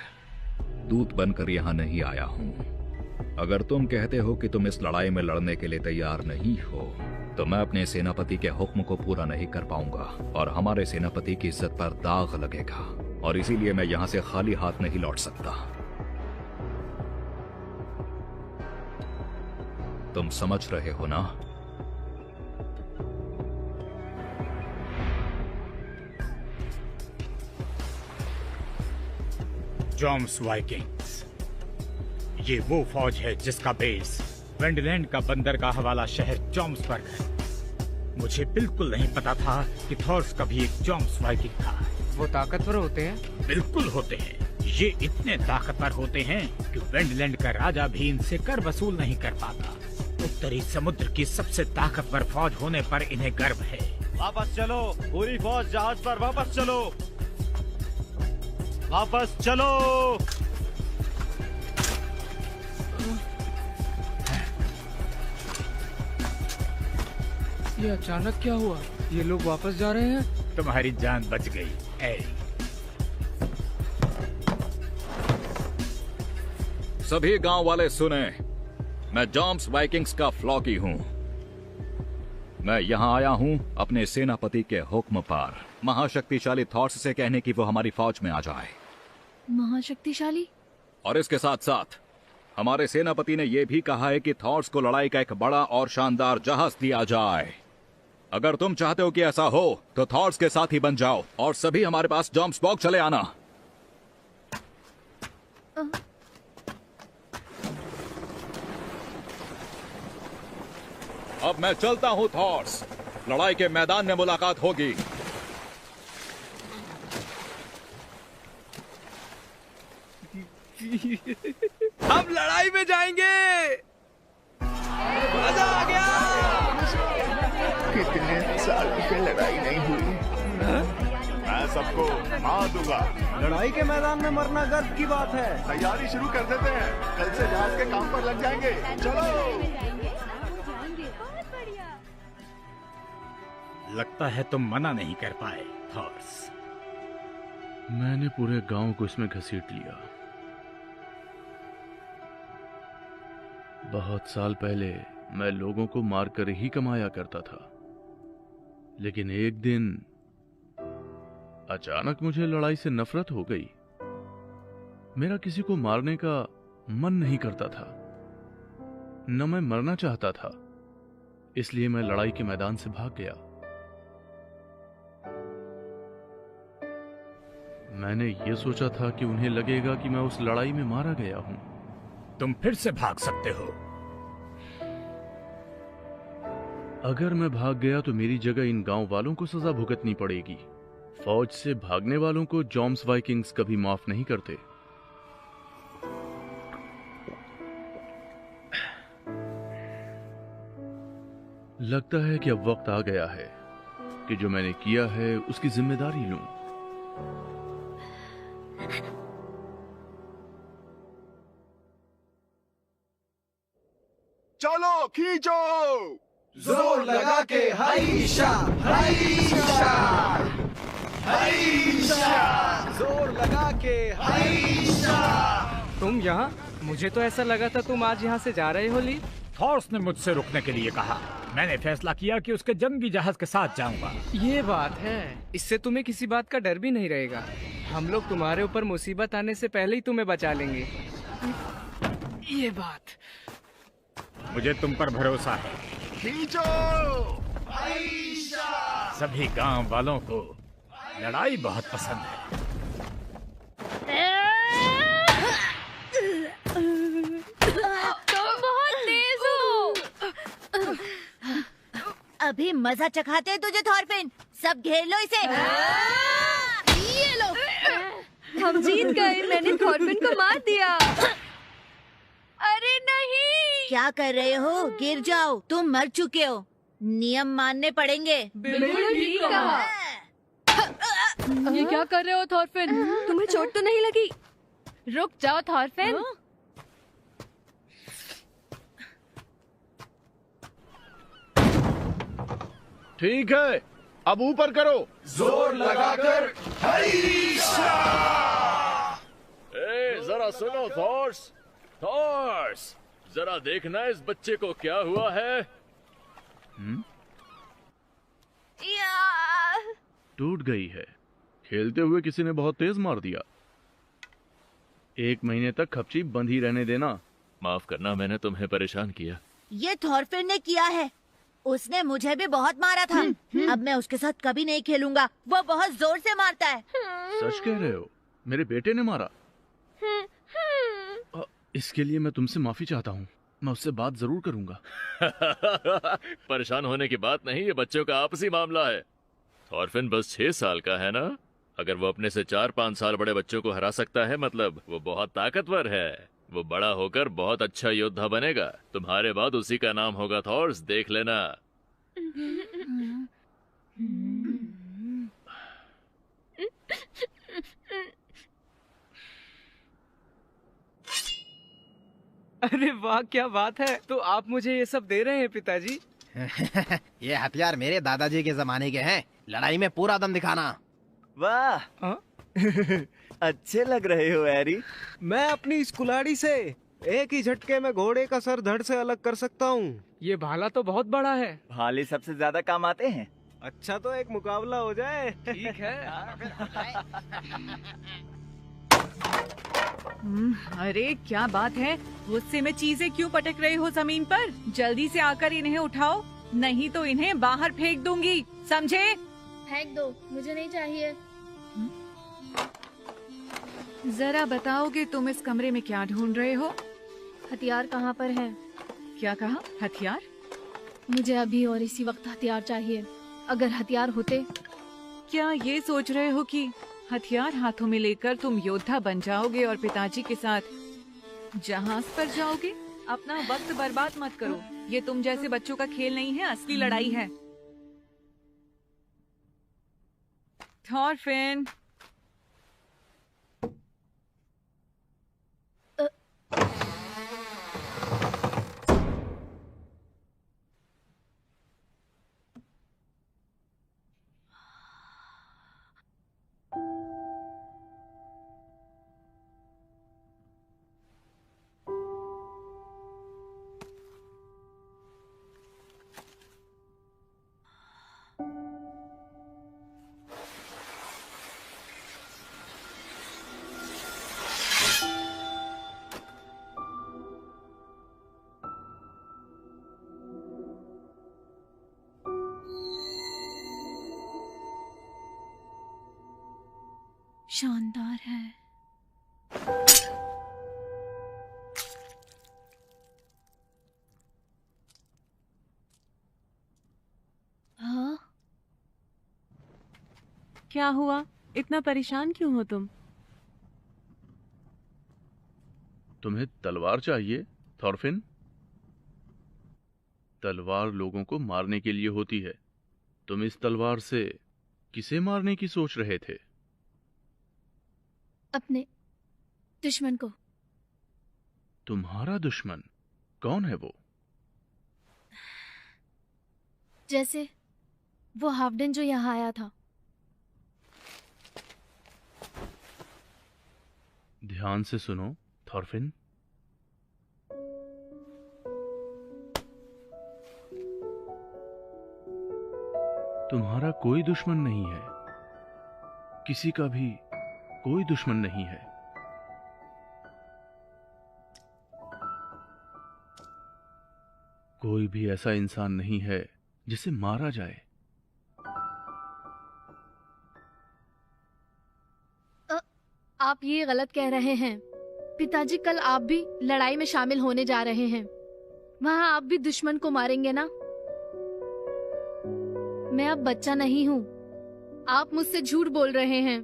दूत बनकर यहाँ नहीं आया हूँ। अगर तुम कहते हो कि तुम इस लड़ाई में लड़ने के लिए तैयार नहीं हो, तो मैं अपने सेनापति के हुक्म को पूरा नहीं कर पाऊंगा और हमारे सेनापति की इज्जत पर दाग लगेगा। और इसीलिए मैं यहाँ से खाली हाथ नहीं लौट सकता। तुम समझ रहे हो ना? जॉम्स वाइकिंग्स, ये वो फौज है जिसका बेस वेंडलैंड का बंदरगाह वाला शहर जॉम्सबर्ग है। मुझे बिल्कुल नहीं पता था कि थॉर्स का भी एक जॉम्स वाइकिंग था। वो ताकतवर होते हैं? बिल्कुल होते हैं। ये इतने ताकतवर होते हैं कि वेंडलैंड का राजा भी इनसे कर वसूल नहीं कर पाता। उत्तरी समुद्र की सबसे ताकतवर फौज होने पर इन्हें गर्व है। वापस चलो, पूरी फौज जहाज पर वापस चलो। वापस चलो। ये अचानक क्या हुआ? ये लोग वापस जा रहे हैं? तुम्हारी जान बच गई। सभी गांव वाले सुने, मैं जॉम्स वाइकिंग्स का फ्लॉकी हूँ। मैं यहाँ आया हूँ अपने सेनापति के हुक्म पर, महाशक्तिशाली थॉर्स से कहने की वो हमारी फौज में आ जाए। महाशक्तिशाली? और इसके साथ साथ हमारे सेनापति ने यह भी कहा है कि थॉर्स को लड़ाई का एक बड़ा और शानदार जहाज दिया जाए। अगर तुम चाहते हो कि ऐसा हो तो थॉर्स के साथ ही बन जाओ और सभी हमारे पास जॉम्सबॉर्ग चले आना। अब मैं चलता हूँ थॉर्स, लड़ाई के मैदान में मुलाकात होगी। हम लड़ाई में जाएंगे। मजा आ गया। कितने सालों से लड़ाई नहीं हुई। मैं सबको मार दूंगा। लड़ाई के मैदान में मरना गर्व की बात है। तैयारी शुरू कर देते हैं, कल से जहाज के काम पर लग जाएंगे। चलो। लगता है तुम मना नहीं कर पाए थॉर्स। मैंने पूरे गांव को इसमें घसीट लिया। बहुत साल पहले मैं लोगों को मारकर ही कमाया करता था, लेकिन एक दिन अचानक मुझे लड़ाई से नफरत हो गई। मेरा किसी को मारने का मन नहीं करता था, न मैं मरना चाहता था। इसलिए मैं लड़ाई के मैदान से भाग गया। मैंने यह सोचा था कि उन्हें लगेगा कि मैं उस लड़ाई में मारा गया हूं। तुम फिर से भाग सकते हो। अगर मैं भाग गया तो मेरी जगह इन गांव वालों को सजा भुगतनी पड़ेगी। फौज से भागने वालों को जॉम्स वाइकिंग्स कभी माफ नहीं करते। लगता है कि अब वक्त आ गया है कि जो मैंने किया है उसकी जिम्मेदारी लूं। चलो खींचो, जोर लगा के हाईशा हाईशा हाईशा, जोर लगा के हाईशा। तुम यहाँ? मुझे तो ऐसा लगा था तुम आज यहाँ से जा रहे हो ली। थॉर्स ने मुझसे रुकने के लिए कहा। मैंने फैसला किया कि उसके जंगी जहाज के साथ जाऊंगा। ये बात है। इससे तुम्हें किसी बात का डर भी नहीं रहेगा। हम लोग तुम्हारे ऊपर मुसीबत आने से पहले ही तुम्हें बचा लेंगे। ये बात। मुझे तुम पर भरोसा है। खींचो। सभी गांव वालों को लड़ाई बहुत पसंद है। तुम बहुत तेज हो। अभी मजा चखाते हैं तुझे थॉरफिन। सब घेर लो इसे। ये लो। हम जीत गए। मैंने थॉरफिन को मार दिया। अरे नहीं। क्या कर रहे हो? गिर जाओ, तुम मर चुके हो। नियम मानने पड़ेंगे। बिल्कुल ठीक कहा। ये क्या कर रहे हो थॉरफिन? तुम्हें चोट तो नहीं लगी? रुक जाओ थॉरफिन। ठीक है, अब ऊपर करो। जोर लगाकर हाईशा। जरा सुनो थॉर्स। थॉर्स, जरा देखना इस बच्चे को क्या हुआ है। टूट गई है। खेलते हुए किसी ने बहुत तेज मार दिया। 1 महीने तक खपची बंद ही रहने देना। माफ करना, मैंने तुम्हें परेशान किया। ये थॉरफिन ने किया है। उसने मुझे भी बहुत मारा था। अब मैं उसके साथ कभी नहीं खेलूंगा। वो बहुत जोर से मारता है। सच कह रहे हो? मेरे बेटे ने मारा? इसके लिए मैं तुमसे माफी चाहता हूँ। मैं उससे बात जरूर करूंगा। परेशान होने की बात नहीं, ये बच्चों का आपसी मामला है। थॉरफिन बस 6 साल का है ना। अगर वो अपने से 4-5 साल बड़े बच्चों को हरा सकता है, मतलब वो बहुत ताकतवर है। वो बड़ा होकर बहुत अच्छा योद्धा बनेगा। तुम्हारे बाद उसी का नाम होगा थॉर्स, देख लेना। अरे वाह, क्या बात है। तो आप मुझे ये सब दे रहे हैं पिताजी? ये हथियार मेरे दादाजी के जमाने के हैं। लड़ाई में पूरा दम दिखाना। वाह अच्छे लग रहे हो हैरी। मैं अपनी इस कुल्हाड़ी से एक ही झटके में घोड़े का सर धड़ से अलग कर सकता हूँ। ये भाला तो बहुत बड़ा है। भाले सबसे ज्यादा काम आते हैं। अच्छा तो एक मुकाबला हो जाए। ठीक है। अरे क्या बात है, गुस्से में चीजें क्यों पटक रहे हो जमीन पर? जल्दी से आकर इन्हें उठाओ, नहीं तो इन्हें बाहर फेंक दूंगी, समझे? फेंक दो, मुझे नहीं चाहिए। जरा बताओगे तुम इस कमरे में क्या ढूंढ रहे हो? हथियार कहाँ पर है? क्या कहा? हथियार? मुझे अभी और इसी वक्त हथियार चाहिए। अगर हथियार होते। क्या ये सोच रहे हो कि हथियार हाथों में लेकर तुम योद्धा बन जाओगे और पिताजी के साथ जहाज पर जाओगे? अपना वक्त बर्बाद मत करो, ये तुम जैसे बच्चों का खेल नहीं है, असली लड़ाई है। थॉरफिन, शानदार है। हाँ, क्या हुआ? इतना परेशान क्यों हो तुम? तुम्हें तलवार चाहिए थॉरफिन? तलवार लोगों को मारने के लिए होती है। तुम इस तलवार से किसे मारने की सोच रहे थे? अपने दुश्मन को। तुम्हारा दुश्मन कौन है वो? जैसे वो हाफडन जो यहाँ आया था। ध्यान से सुनो थॉरफिन। तुम्हारा कोई दुश्मन नहीं है, किसी का भी कोई दुश्मन नहीं है। कोई भी ऐसा इंसान नहीं है जिसे मारा जाए। आप ये गलत कह रहे हैं। पिताजी, कल आप भी लड़ाई में शामिल होने जा रहे हैं। वहाँ आप भी दुश्मन को मारेंगे ना? मैं अब बच्चा नहीं हूँ। आप मुझसे झूठ बोल रहे हैं।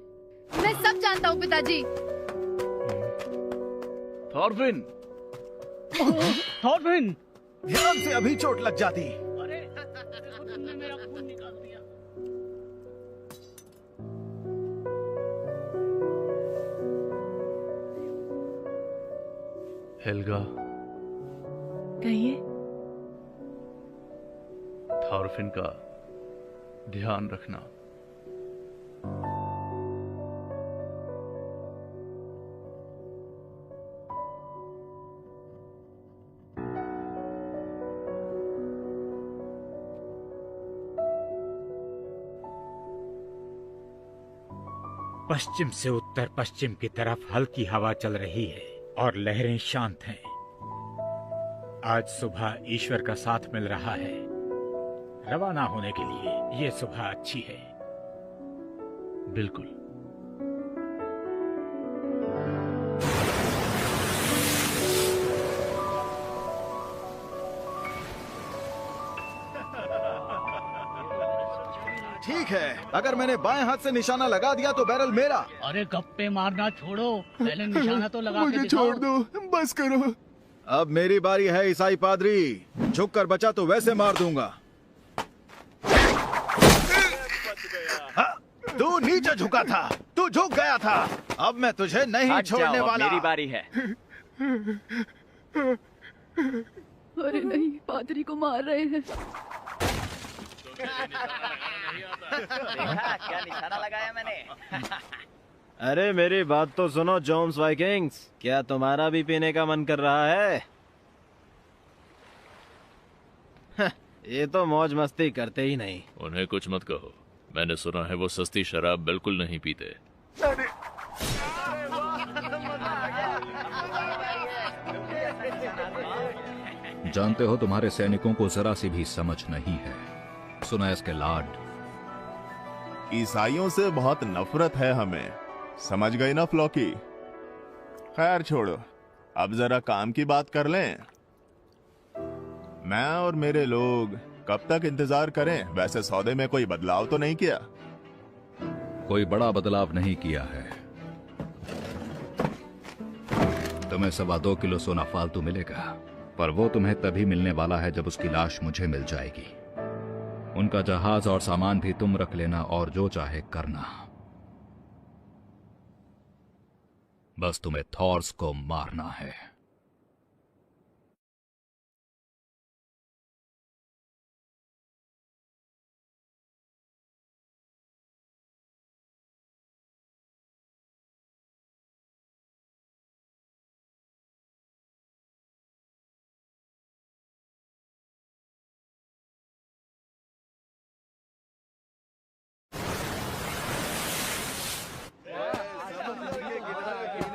मैं सब जानता हूँ पिताजी। थॉरफिन! थॉरफिन! ध्यान से, अभी चोट लग जाती। अरे तुमने मेरा खून निकाल दिया। हेल्गा, कहिए। थॉरफिन का ध्यान रखना। पश्चिम से उत्तर पश्चिम की तरफ हल्की हवा चल रही है और लहरें शांत हैं। आज सुबह ईश्वर का साथ मिल रहा है। रवाना होने के लिए ये सुबह अच्छी है। बिल्कुल। ठीक है, अगर मैंने बाएं हाथ से निशाना लगा दिया तो बैरल मेरा। अरे गप्पे मारना छोड़ो, पहले निशाना तो लगा के मुझे दिखाओ। छोड़ दो, बस करो। अब मेरी बारी है ईसाई पादरी। झुक कर बचा तो वैसे मार दूंगा। तू नीचे झुका था, तू झुक गया था। अब मैं तुझे नहीं छोड़ने वाला। मेरी बारी है। अरे नहीं, पादरी को मार रहे हैं। देखा क्या निशाना लगाया मैंने। अरे मेरी बात तो सुनो जोम्स वाइकिंग्स, क्या तुम्हारा भी पीने का मन कर रहा है? ये तो मौज मस्ती करते ही नहीं। उन्हें कुछ मत कहो, मैंने सुना है वो सस्ती शराब बिल्कुल नहीं पीते। जानते हो तुम्हारे सैनिकों को जरा सी भी समझ नहीं है। सुना इसके लाड। ईसाइयों से बहुत नफरत है हमें, समझ गई ना फ्लॉकी? खैर छोड़ो, अब जरा काम की बात कर लें। मैं और मेरे लोग कब तक इंतजार करें? वैसे सौदे में कोई बदलाव तो नहीं किया? कोई बड़ा बदलाव नहीं किया है। तुम्हें 2.25 किलो सोना फालतू मिलेगा, पर वो तुम्हें तभी मिलने वाला है जब उसकी लाश मुझे मिल जाएगी। उनका जहाज और सामान भी तुम रख लेना और जो चाहे करना। बस तुम्हें थॉर्स को मारना है।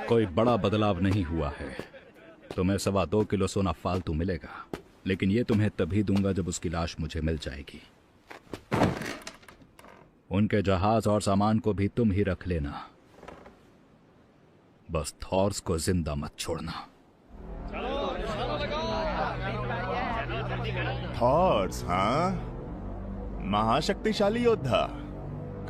कोई बड़ा बदलाव नहीं हुआ है। तुम्हें 2.25 किलो सोना फालतू मिलेगा, लेकिन ये तुम्हें तभी दूंगा जब उसकी लाश मुझे मिल जाएगी। उनके जहाज और सामान को भी तुम ही रख लेना। बस थॉर्स को जिंदा मत छोड़ना। थॉर्स, हाँ, महाशक्तिशाली योद्धा।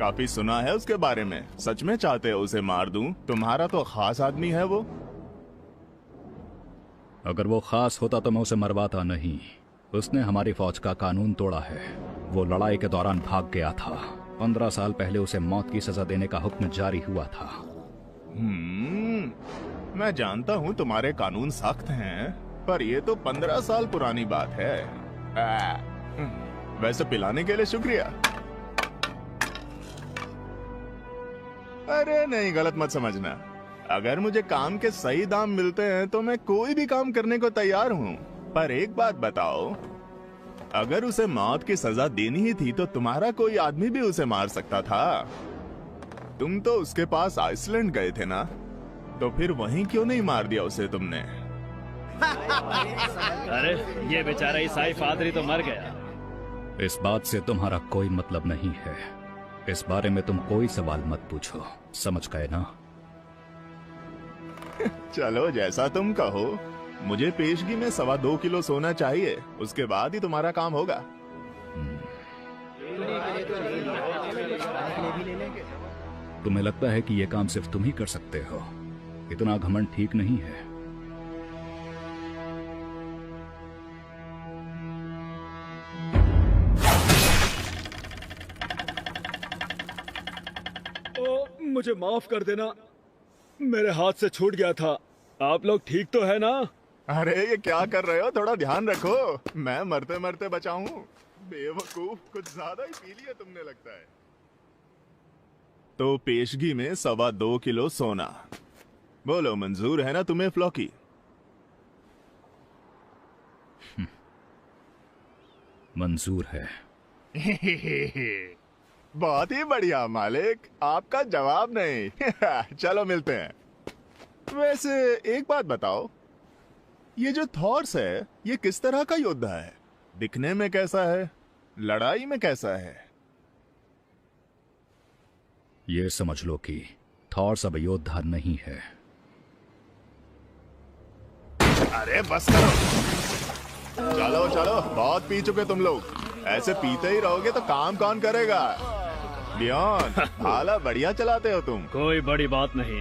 काफी सुना है उसके बारे में। सच में चाहते हो उसे मार दूं? तुम्हारा तो खास आदमी है वो। अगर वो खास होता तो मैं उसे मरवाता नहीं। उसने हमारी फौज का कानून तोड़ा है। वो लड़ाई के दौरान भाग गया था। 15 साल पहले उसे मौत की सजा देने का हुक्म जारी हुआ था। मैं जानता हूँ तुम्हारे कानून सख्त हैं, पर ये तो 15 साल पुरानी बात है। वैसे पिलाने के लिए शुक्रिया। अरे नहीं, गलत मत समझना। अगर मुझे काम के सही दाम मिलते हैं तो मैं कोई भी काम करने को तैयार हूँ। पर एक बात बताओ, अगर उसे मौत की सजा देनी ही थी तो तुम्हारा कोई आदमी भी उसे मार सकता था। तुम तो उसके पास आइसलैंड गए थे ना, तो फिर वहीं क्यों नहीं मार दिया उसे तुमने? अरे ये बेचारा ईसाई पादरी तो मर गया। इस बात से तुम्हारा कोई मतलब नहीं है। इस बारे में तुम कोई सवाल मत पूछो, समझ गए ना? चलो जैसा तुम कहो। मुझे पेशगी में 2.25 किलो सोना चाहिए, उसके बाद ही तुम्हारा काम होगा। तुम्हें लगता है कि यह काम सिर्फ तुम ही कर सकते हो? इतना घमंड ठीक नहीं है। मुझे माफ कर देना, मेरे हाथ से छूट गया था। आप लोग ठीक तो है ना? अरे ये क्या कर रहे हो? थोड़ा ध्यान रखो। मैं मरते मरते बचा हूँ। बेवकूफ, कुछ ज्यादा ही पी लिया तुमने लगता है। तो पेशगी में 2.25 किलो सोना। बोलो, मंजूर है ना तुम्हें फ्लॉकी? मंजूर है। बहुत ही बढ़िया मालिक, आपका जवाब नहीं। चलो मिलते हैं। वैसे एक बात बताओ, ये जो थॉर्स है ये किस तरह का योद्धा है? दिखने में कैसा है? लड़ाई में कैसा है? ये समझ लो कि थॉर्स अब योद्धा नहीं है। अरे बस करो। चलो चलो, बहुत पी चुके तुम लोग। ऐसे पीते ही रहोगे तो काम कौन करेगा? लियोन, हाला बढ़िया चलाते हो तुम। कोई बड़ी बात नहीं।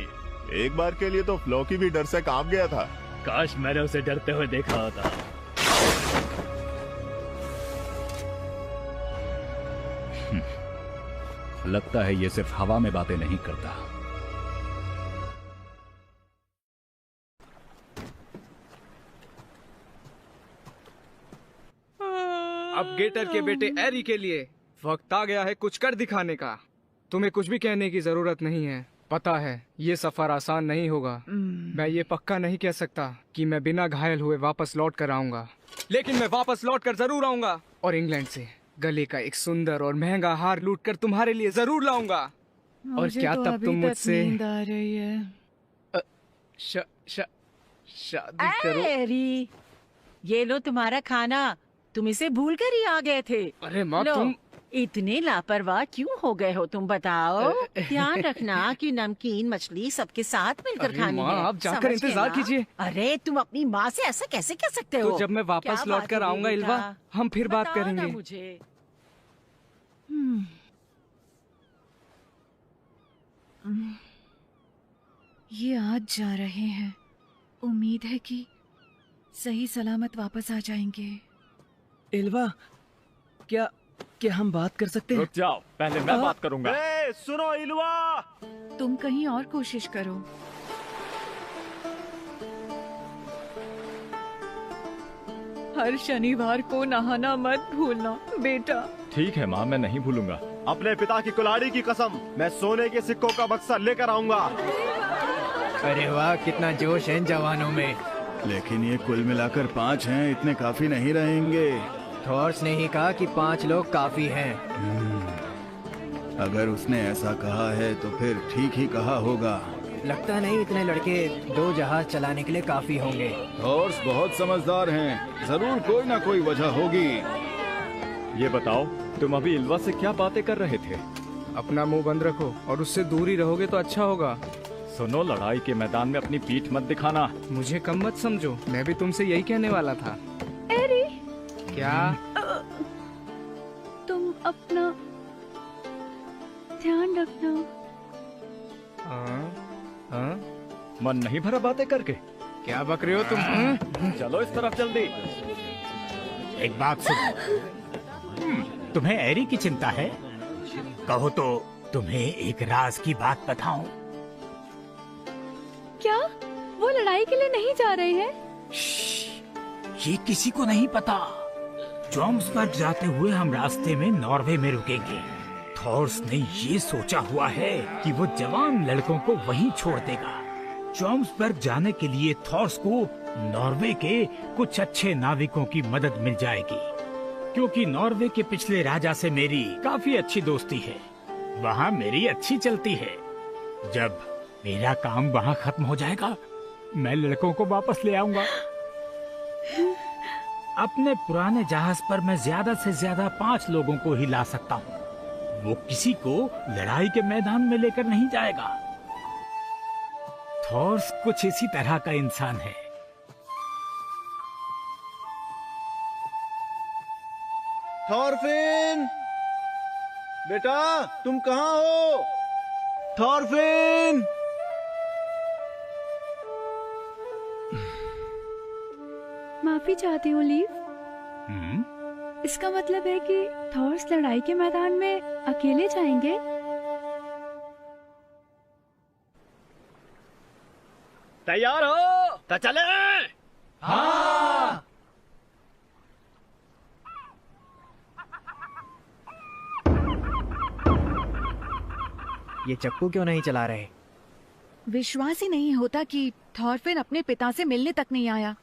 एक बार के लिए तो फ्लॉकी भी डर से कांप गया था। काश मैंने उसे डरते हुए देखा होता। लगता है ये सिर्फ हवा में बातें नहीं करता। अब गेटर के बेटे एरी के लिए वक्त आ गया है कुछ कर दिखाने का। तुम्हें कुछ भी कहने की जरूरत नहीं है। पता है ये सफर आसान नहीं होगा। मैं ये पक्का नहीं कह सकता कि मैं बिना घायल हुए वापस लौट कर आऊंगा, लेकिन मैं वापस लौट कर जरूर आऊंगा और इंग्लैंड से गले का एक सुंदर और महंगा हार लूट कर तुम्हारे लिए जरूर लाऊंगा। और क्या तब तुम मुझसे आ रही है। शादी करो? एरी, ये लो तुम्हारा खाना। तुम इसे भूल कर ही आ गए थे। अरे माँ, लो, तुम इतने लापरवाह क्यों हो गए हो तुम बताओ? ध्यान रखना कि नमकीन मछली सबके साथ मिलकर खानी माँ, है। आप जाकर समझ इंतजार गए ना? कीजिए। अरे तुम अपनी माँ से ऐसा कैसे कह सकते हो? तो जब मैं वापस क्या लौट कर बात है आऊंगा बेटा? इल्वा, हम फिर बात बताओ ना करेंगे। मुझे। ये आज जा रहे हैं। उम्मीद है कि सही सलामत वापस आ जाएंगे। इल्वा, क्या हम बात कर सकते हैं? रुक जाओ, पहले मैं बात करूंगा। सुनो इल्वा, तुम कहीं और कोशिश करो। हर शनिवार को नहाना मत भूलना बेटा। ठीक है माँ, मैं नहीं भूलूंगा। अपने पिता की कुल्हाड़ी की कसम, मैं सोने के सिक्कों का बक्सा लेकर आऊंगा। अरे वाह, कितना जोश है इन जवानों में। लेकिन ये कुल मिलाकर 5 हैं, इतने काफी नहीं रहेंगे। थॉर्स ने ही कहा कि 5 लोग काफी हैं। अगर उसने ऐसा कहा है तो फिर ठीक ही कहा होगा। लगता नहीं इतने लड़के 2 जहाज चलाने के लिए काफी होंगे। थॉर्स बहुत समझदार हैं, जरूर कोई ना कोई वजह होगी। ये बताओ, तुम अभी इल्वा से क्या बातें कर रहे थे? अपना मुंह बंद रखो और उससे दूर ही रहोगे तो अच्छा होगा। सुनो, लड़ाई के मैदान में अपनी पीठ मत दिखाना। मुझे कम मत समझो, मैं भी तुमसे यही कहने वाला था। एरी, क्या? तुम अपना ध्यान रखना। हाँ? मन नहीं भरा बातें करके? क्या बक रहे हो तुम? चलो इस तरफ जल्दी। एक बात सुनो, तुम्हें एरी की चिंता है? कहो तो तुम्हें एक राज की बात बताऊं। क्या वो लड़ाई के लिए नहीं जा रहे हैं? ये किसी को नहीं पता। जॉम्सबर्ग जाते हुए हम रास्ते में नॉर्वे में रुकेंगे। थॉर्स ने ये सोचा हुआ है कि वो जवान लड़कों को वहीं छोड़ देगा। जॉम्सबर्ग जाने के लिए थॉर्स को नॉर्वे के कुछ अच्छे नाविकों की मदद मिल जाएगी, क्योंकि नॉर्वे के पिछले राजा से मेरी काफी अच्छी दोस्ती है। वहाँ मेरी अच्छी चलती है। जब मेरा काम वहाँ खत्म हो जाएगा, मैं लड़कों को वापस ले आऊंगा। अपने पुराने जहाज पर मैं ज्यादा से ज्यादा 5 लोगों को ही ला सकता हूँ। वो किसी को लड़ाई के मैदान में लेकर नहीं जाएगा। थॉर्स कुछ इसी तरह का इंसान है। थॉरफिन, बेटा तुम कहाँ हो? थॉरफिन! माफी चाहती हूँ लीव। इसका मतलब है कि थॉर्स लड़ाई के मैदान में अकेले जाएंगे? तैयार हो तो चले? हाँ। ये चक्कू क्यों नहीं चला रहे? विश्वास ही नहीं होता कि थॉरफिन अपने पिता से मिलने तक नहीं आया।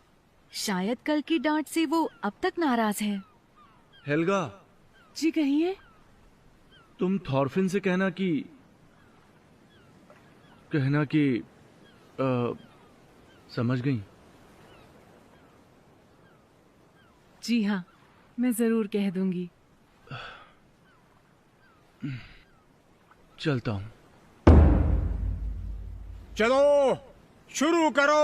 शायद कल की डांट से वो अब तक नाराज है। हेल्गा, जी कहिए। तुम थॉरफिन से कहना कि समझ गई? जी हाँ, मैं जरूर कह दूंगी। चलता हूँ। चलो शुरू करो।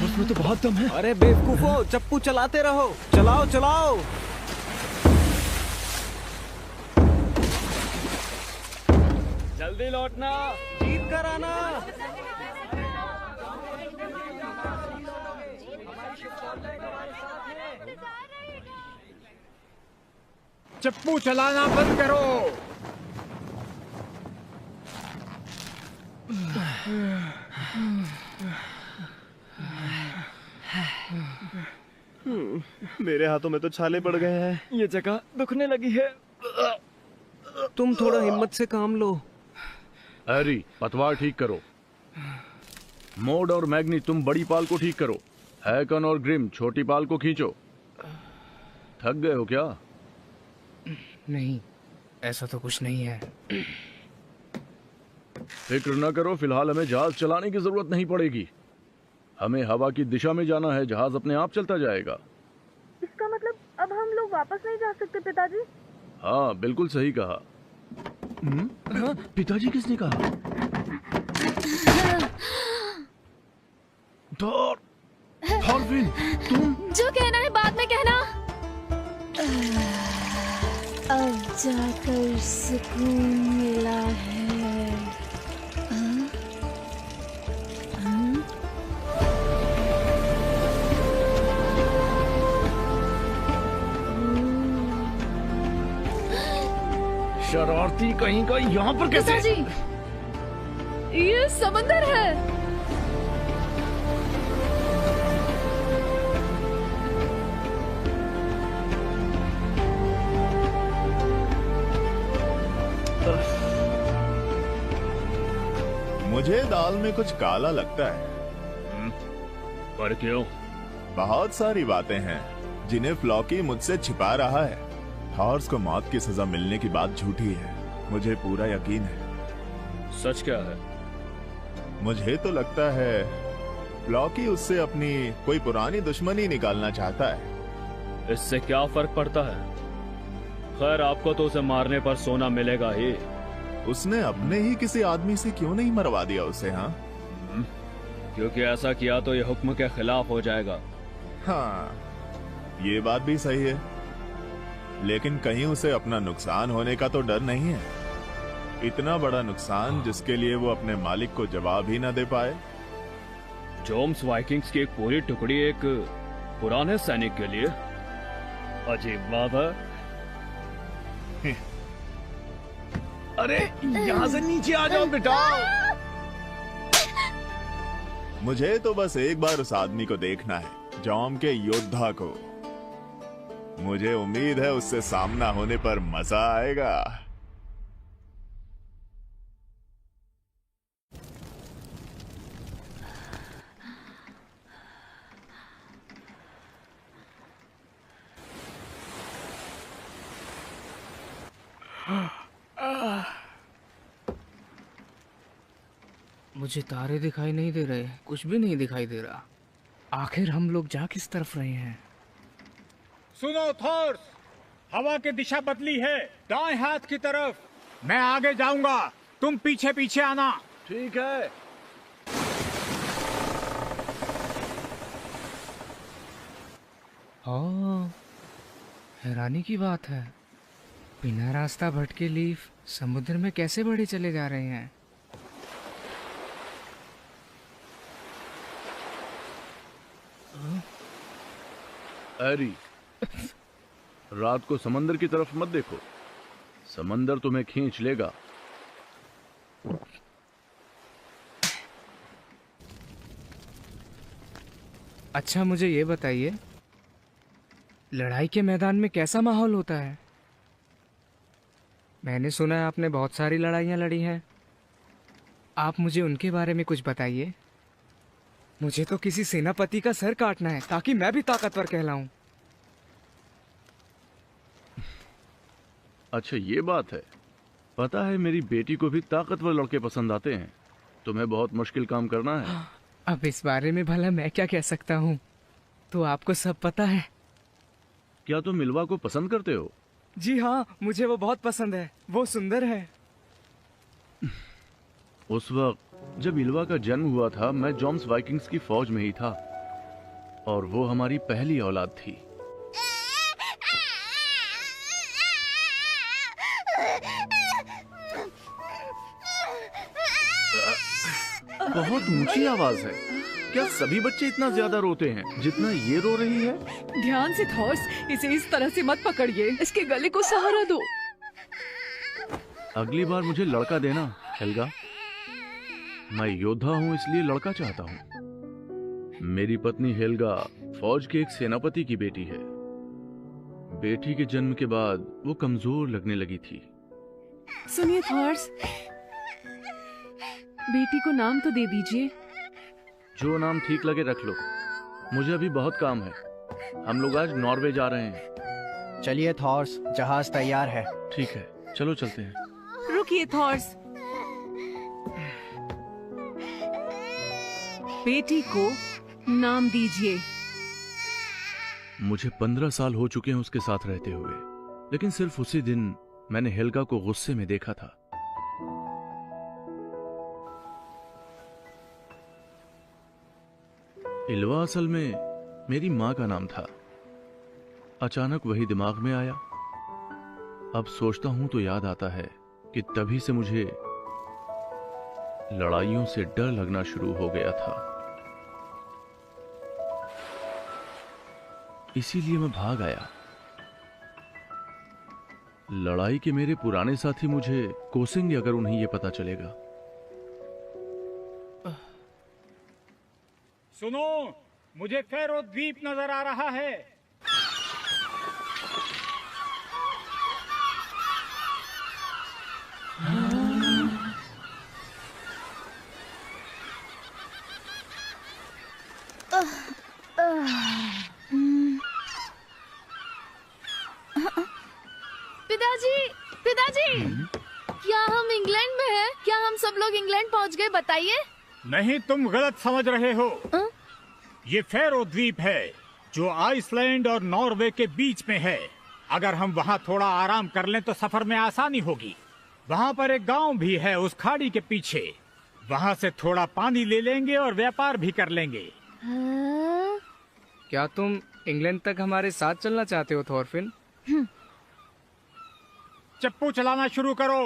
उसमें तो बहुत दम है। अरे बेवकूफो, चप्पू चलाते रहो। चलाओ चलाओ। जल्दी लौटना, जीत कर आना। चप्पू चलाना बंद करो। मेरे हाथों में तो छाले पड़ गए हैं। ये जगह दुखने लगी है। तुम थोड़ा हिम्मत से काम लो। हैरी, पतवार ठीक करो। मोड और मैग्नी, तुम बड़ी पाल को ठीक करो। हैकन और ग्रिम, छोटी पाल को खींचो। थक गए हो क्या? नहीं, ऐसा तो कुछ नहीं है। फिक्र न करो, फिलहाल हमें जहाज चलाने की जरूरत नहीं पड़ेगी। हमें हवा की दिशा में जाना है, जहाज अपने आप चलता जाएगा। इसका मतलब अब हम लोग वापस नहीं जा सकते पिताजी? हाँ, बिल्कुल सही कहा। पिताजी किसने कहा? थॉरफिन, तुम? जो कहना है बाद में कहना। अब जाकर सुकून मिला है। शरारती कहीं का, यहाँ पर कैसे? पिताजी, ये समंदर है। मुझे दाल में कुछ काला लगता है। पर क्यों? बहुत सारी बातें हैं जिन्हें फ्लॉकी मुझसे छिपा रहा है। थॉर्स को मौत की सजा मिलने की बात झूठी है, मुझे पूरा यकीन है। सच क्या है? मुझे तो लगता है फ्लॉकी उससे अपनी कोई पुरानी दुश्मनी निकालना चाहता है। इससे क्या फर्क पड़ता है? खैर, आपको तो उसे मारने पर सोना मिलेगा ही। उसने अपने ही किसी आदमी से क्यों नहीं मरवा दिया उसे? हाँ, क्योंकि ऐसा किया तो ये हुक्म के खिलाफ हो जाएगा। हाँ, ये बात भी सही है, लेकिन कहीं उसे अपना नुकसान होने का तो डर नहीं है? इतना बड़ा नुकसान जिसके लिए वो अपने मालिक को जवाब ही न दे पाए। जोम्स वाइकिंग्स की एक पूरी टुकड़ी एक पुराने सैनिक के लिए? अजीब बात है। अरे, यहाँ से नीचे आ जाओ बेटा। मुझे तो बस एक बार उस आदमी को देखना है, जॉम के योद्धा को। मुझे उम्मीद है उससे सामना होने पर मजा आएगा। मुझे तारे दिखाई नहीं दे रहे, कुछ भी नहीं दिखाई दे रहा। आखिर हम लोग जा किस तरफ रहे हैं? सुनो थॉर्स, हवा की दिशा बदली है, दाएं हाथ की तरफ। मैं आगे जाऊंगा, तुम पीछे पीछे आना। ठीक है। हाँ, हैरानी की बात है, बिना रास्ता भटके लीफ समुद्र में कैसे बढ़े चले जा रहे हैं? हैरी, रात को समंदर की तरफ मत देखो, समंदर तुम्हें खींच लेगा। अच्छा, मुझे ये बताइए, लड़ाई के मैदान में कैसा माहौल होता है? मैंने सुना है आपने बहुत सारी लड़ाइयाँ लड़ी हैं। आप मुझे उनके बारे में कुछ बताइए। मुझे तो किसी सेनापति का सर काटना है ताकि मैं भी ताकतवर कहलाऊं। अच्छा, ये बात है। पता है, मेरी बेटी को भी ताकतवर लड़के पसंद आते हैं। तुम्हें बहुत मुश्किल काम करना है। अब इस बारे में भला मैं क्या कह सकता हूँ? तो आपको सब पता है। क्या तुम मिल्वा को पसंद करते हो? जी हाँ, मुझे वो बहुत पसंद है, वो सुंदर है। उस वक्त जब इल्वा का जन्म हुआ था, मैं जॉम्स वाइकिंग्स की फौज में ही था और वो हमारी पहली औलाद थी। बहुत ऊंची आवाज है। क्या सभी बच्चे इतना ज्यादा रोते हैं जितना ये रो रही है? ध्यान से थॉर्स, इसे इस तरह से मत पकड़िए, इसके गले को सहारा दो। अगली बार मुझे लड़का देना, हेल्गा। मैं योद्धा हूँ इसलिए लड़का चाहता हूँ। मेरी पत्नी हेल्गा फौज के एक सेनापति की बेटी है। बेटी के जन्म के बाद वो कमजोर लगने लगी थी। सुनिए थॉर्स, बेटी को नाम तो दे दीजिए। जो नाम ठीक लगे रख लो, मुझे अभी बहुत काम है। हम लोग आज नॉर्वे जा रहे हैं। चलिए थॉर्स, जहाज तैयार है। ठीक है, चलो चलते हैं। रुकिए थॉर्स, बेटी को नाम दीजिए। मुझे 15 साल हो चुके हैं उसके साथ रहते हुए, लेकिन सिर्फ उसी दिन मैंने हेल्गा को गुस्से में देखा था। इल्वा असल में मेरी मां का नाम था। अचानक वही दिमाग में आया। अब सोचता हूं तो याद आता है कि तभी से मुझे लड़ाइयों से डर लगना शुरू हो गया था। इसीलिए मैं भाग आया। लड़ाई के मेरे पुराने साथी मुझे कोसेंगे अगर उन्हें यह पता चलेगा। सुनो, मुझे फेरो द्वीप नजर आ रहा है। पिताजी, पिताजी, क्या हम इंग्लैंड में हैं? क्या हम सब लोग इंग्लैंड पहुंच गए? बताइए। नहीं, तुम गलत समझ रहे हो। ये फेरो द्वीप है जो आइसलैंड और नॉर्वे के बीच में है। अगर हम वहाँ थोड़ा आराम कर लें तो सफर में आसानी होगी। वहाँ पर एक गांव भी है उस खाड़ी के पीछे। वहाँ से थोड़ा पानी ले लेंगे और व्यापार भी कर लेंगे। क्या तुम इंग्लैंड तक हमारे साथ चलना चाहते हो थॉरफिन? चप्पू चलाना शुरू करो।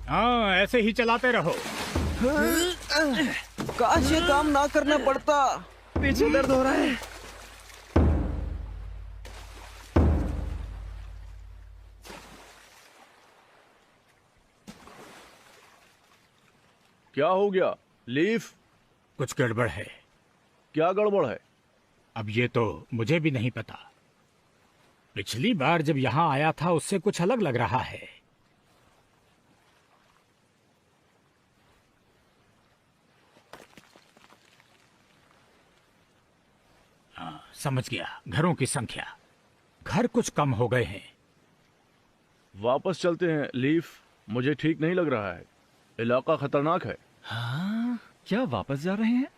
हाँ, ऐसे ही चलाते रहो। काश ये काम ना करना पड़ता। पीछे दर्द हो रहा है। क्या हो गया लीफ? कुछ गड़बड़ है। क्या गड़बड़ है? अब ये तो मुझे भी नहीं पता। पिछली बार जब यहाँ आया था उससे कुछ अलग लग रहा है। हाँ, समझ गया। घरों की संख्या, घर कुछ कम हो गए हैं। वापस चलते हैं लीफ। मुझे ठीक नहीं लग रहा है। इलाका खतरनाक है। हाँ, क्या वापस जा रहे हैं?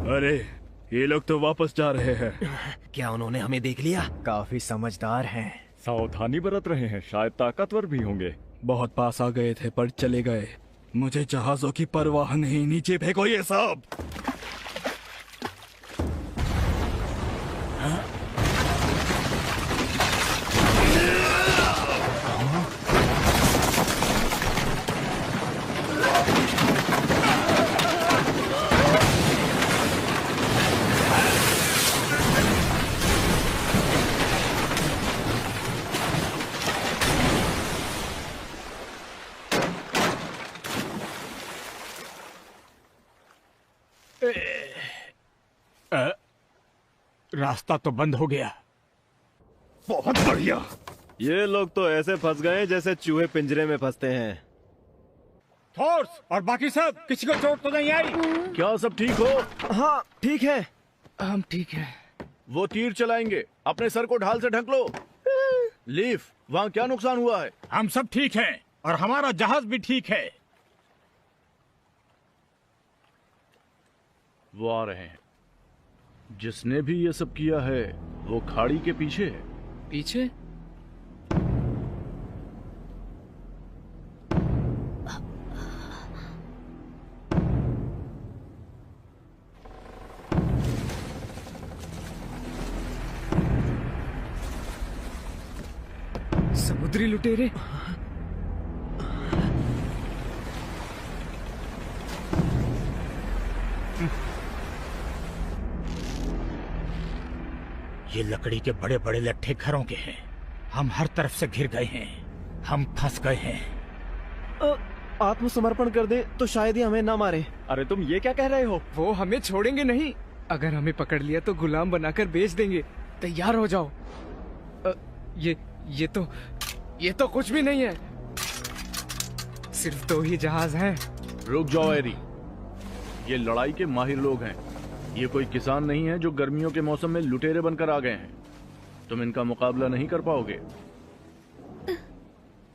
अरे, ये लोग तो वापस जा रहे हैं। क्या उन्होंने हमें देख लिया? काफी समझदार हैं। सावधानी बरत रहे हैं, शायद ताकतवर भी होंगे। बहुत पास आ गए थे पर चले गए। मुझे जहाजों की परवाह नहीं। नीचे फेंको ये सब। रास्ता तो बंद हो गया। बहुत बढ़िया। ये लोग तो ऐसे फंस गए जैसे चूहे पिंजरे में फंसते हैं। थॉर्स और बाकी सब, किसी को चोट तो नहीं आई? क्या सब ठीक हो? हाँ, ठीक है। हम ठीक हैं। वो तीर चलाएंगे। अपने सर को ढाल से ढक लो। लीफ, वहाँ क्या नुकसान हुआ है? हम सब ठीक हैं और हमारा जहाज भी ठीक है। वो आ रहे हैं। जिसने भी ये सब किया है वो खाड़ी के पीछे है। पीछे? समुद्री लुटेरे? ये लकड़ी के बड़े बड़े लट्ठे घरों के हैं। हम हर तरफ से घिर गए हैं, हम फंस गए हैं। आत्मसमर्पण कर दे तो शायद ही हमें ना मारे। अरे तुम ये क्या कह रहे हो? वो हमें छोड़ेंगे नहीं। अगर हमें पकड़ लिया तो गुलाम बनाकर बेच देंगे। तैयार हो जाओ। ये तो कुछ भी नहीं है। सिर्फ 2 ही जहाज हैं। रुक जाओ एरी, ये लड़ाई के माहिर लोग हैं। ये कोई किसान नहीं है जो गर्मियों के मौसम में लुटेरे बनकर आ गए हैं। तुम इनका मुकाबला नहीं कर पाओगे।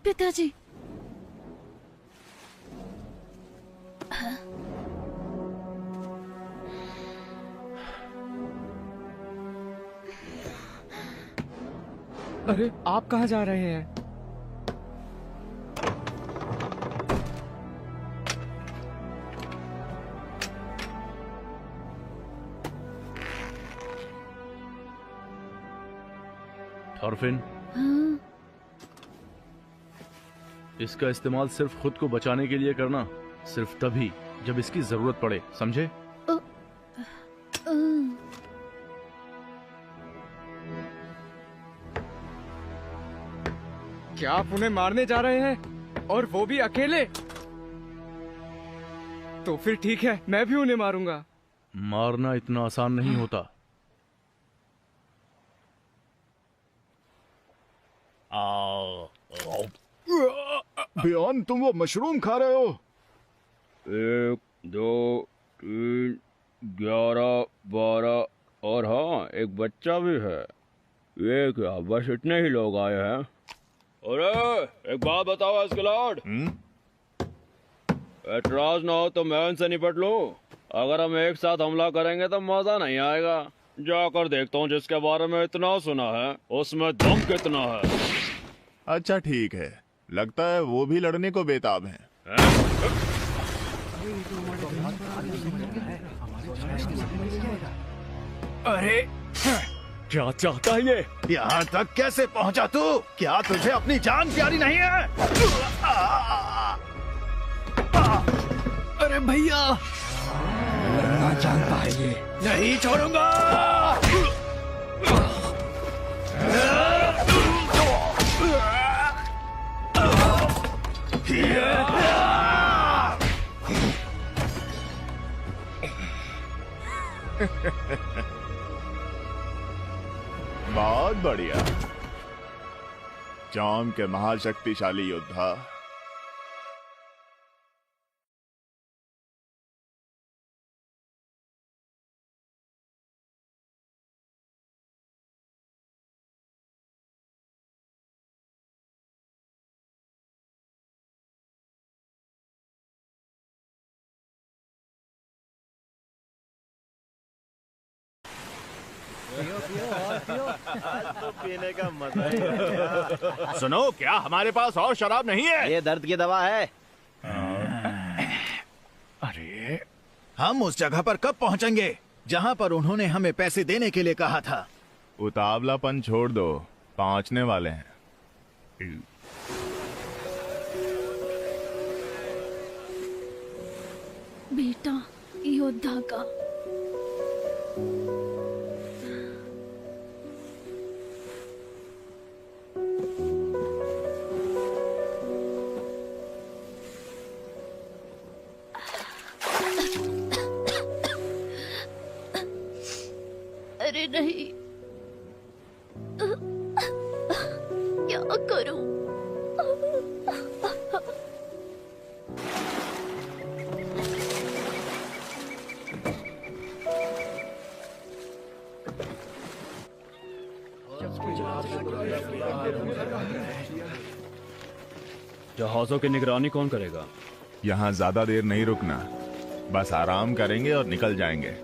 पिताजी, अरे आप कहाँ जा रहे हैं? थॉरफिन, हाँ? इसका इस्तेमाल सिर्फ खुद को बचाने के लिए करना, सिर्फ तभी जब इसकी जरूरत पड़े, समझे? क्या आप उन्हें मारने जा रहे हैं? और वो भी अकेले? तो फिर ठीक है, मैं भी उन्हें मारूंगा। मारना इतना आसान नहीं होता। बियॉन, तुम वो मशरूम खा रहे हो? 1 2 3 11 12 और हाँ, एक बच्चा भी है। ये क्या, बस इतने ही लोग आए हैं? अरे एक बात बताओ एस्केलॉर्ड, एतराज ना हो तो मैं उनसे निपट लूं। अगर हम एक साथ हमला करेंगे तो मजा नहीं आएगा। जाकर देखता हूँ जिसके बारे में इतना सुना है उसमें दम कितना है। अच्छा ठीक है, लगता है वो भी लड़ने को बेताब हैं। अरे क्या चाहता है ये? यहाँ तक कैसे पहुँचा तू? क्या तुझे अपनी जान प्यारी नहीं है? अरे भैया, लड़ना जानता है ये। नहीं छोड़ूंगा। बहुत बढ़िया, जॉम के महाशक्तिशाली योद्धा। पीने का मजा है। सुनो, क्या हमारे पास और शराब नहीं है? ये दर्द की दवा है। अरे हम उस जगह पर कब पहुंचेंगे जहां पर उन्होंने हमें पैसे देने के लिए कहा था? उतावलापन छोड़ दो, पहुंचने वाले हैं। बेटा योद्धा का। अरे नहीं, क्या करूं? जहाजों की निगरानी कौन करेगा? यहाँ ज्यादा देर नहीं रुकना, बस आराम करेंगे और निकल जाएंगे।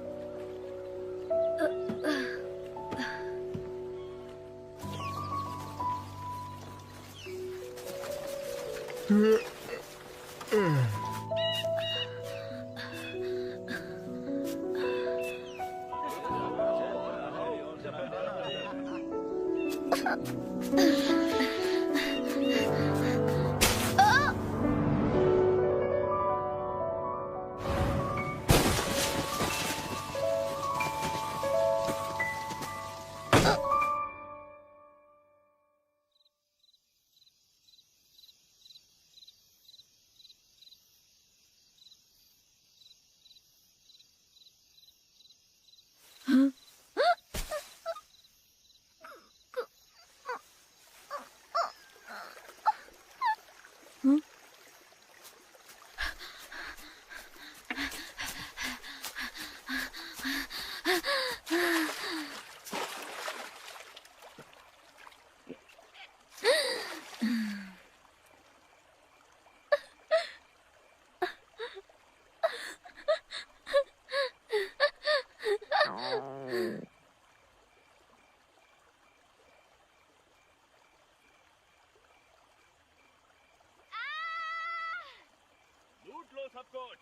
बांट लो सब कुछ।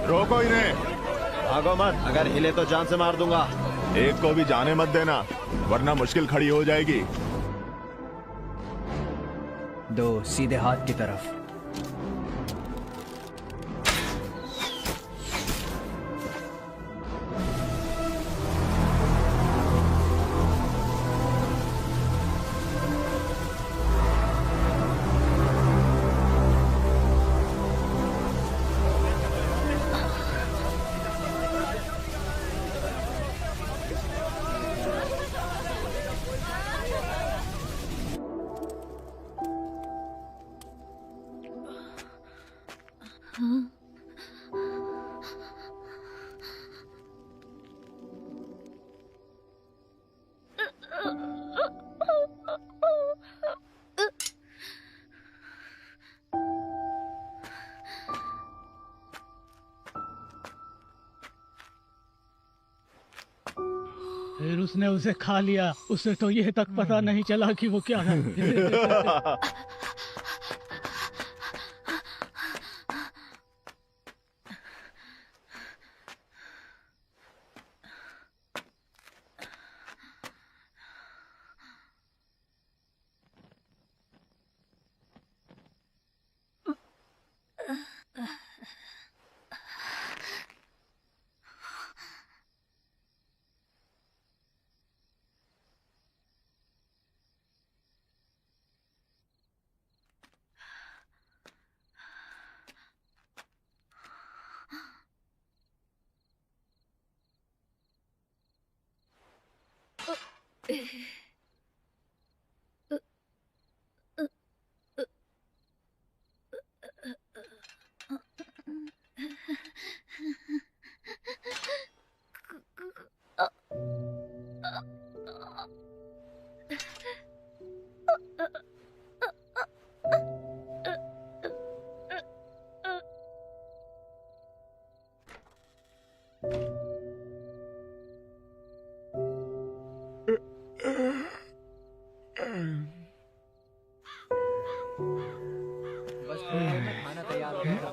रोको इन्हें। भागो मत, अगर हिले तो जान से मार दूंगा। एक को भी जाने मत देना, वरना मुश्किल खड़ी हो जाएगी। दो सीधे हाथ की तरफ। फिर उसने उसे खा लिया। उसे तो ये तक पता नहीं चला कि वो क्या है। खाना तैयार हो गया,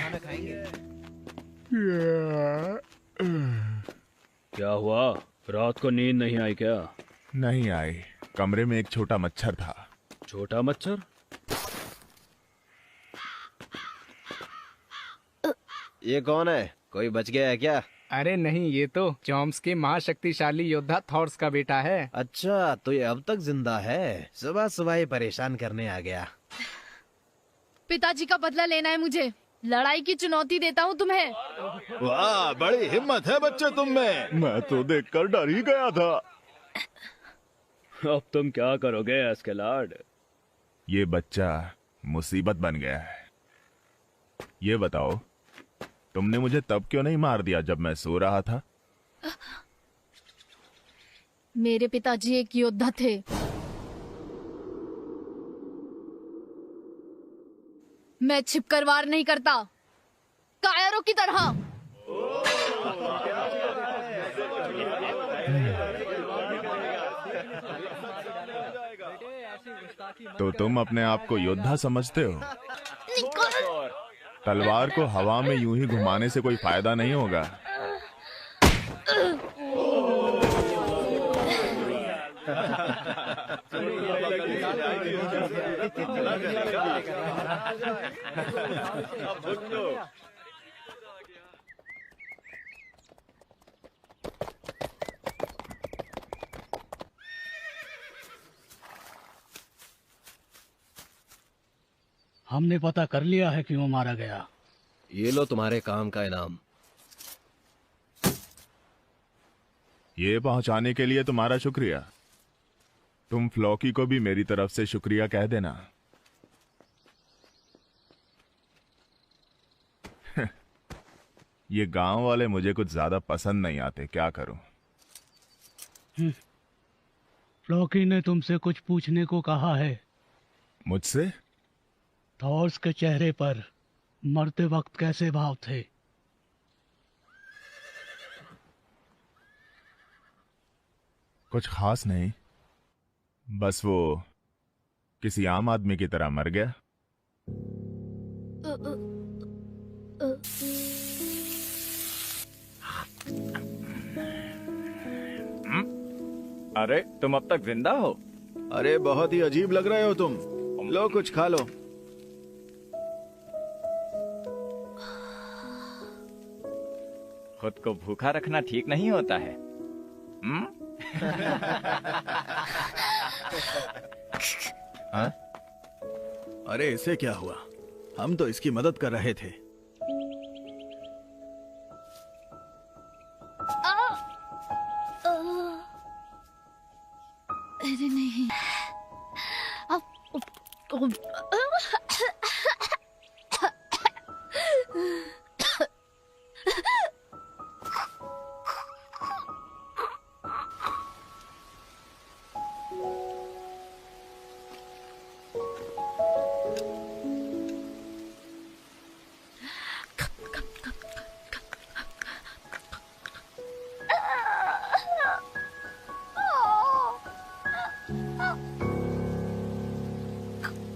खाना खाएंगे। क्या हुआ, रात को नींद नहीं आई क्या? नहीं आई, कमरे में एक छोटा मच्छर था। छोटा मच्छर? ये कौन है? कोई बच गया है क्या? अरे नहीं, ये तो चॉम्स के महाशक्तिशाली योद्धा थॉर्स का बेटा है। अच्छा, तो ये अब तक जिंदा है। सुबह सुबह ही परेशान करने आ गया। पिताजी का बदला लेना है मुझे। लड़ाई की चुनौती देता हूँ तुम्हें। वाह, बड़ी हिम्मत है बच्चे तुम में। मैं तो देखकर डर ही गया था। अब तुम क्या करोगे एस्केलार्ड? ये बच्चा मुसीबत बन गया है। ये बताओ, तुमने मुझे तब क्यों नहीं मार दिया जब मैं सो रहा था? मेरे पिताजी एक योद्धा थे। मैं छिपकर वार नहीं करता, कायरों की तरह। तो तुम अपने आप को योद्धा समझते हो? तलवार को हवा में यूं ही घुमाने से कोई फायदा नहीं होगा। हमने पता कर लिया है क्यों मारा गया। ये लो तुम्हारे काम का इनाम। ये पहुंचाने के लिए तुम्हारा शुक्रिया। तुम फ्लॉकी को भी मेरी तरफ से शुक्रिया कह देना। ये गांव वाले मुझे कुछ ज्यादा पसंद नहीं आते, क्या करूं? फ्लॉकी ने तुमसे कुछ पूछने को कहा है। मुझसे? थॉर्स के चेहरे पर मरते वक्त कैसे भाव थे? कुछ खास नहीं, बस वो किसी आम आदमी की तरह मर गया। अरे तुम अब तक जिंदा हो? अरे बहुत ही अजीब लग रहे हो तुम। लो कुछ खा लो। खुद को भूखा रखना ठीक नहीं होता है। हाँ? अरे इसे क्या हुआ? हम तो इसकी मदद कर रहे थे। अरे नहीं।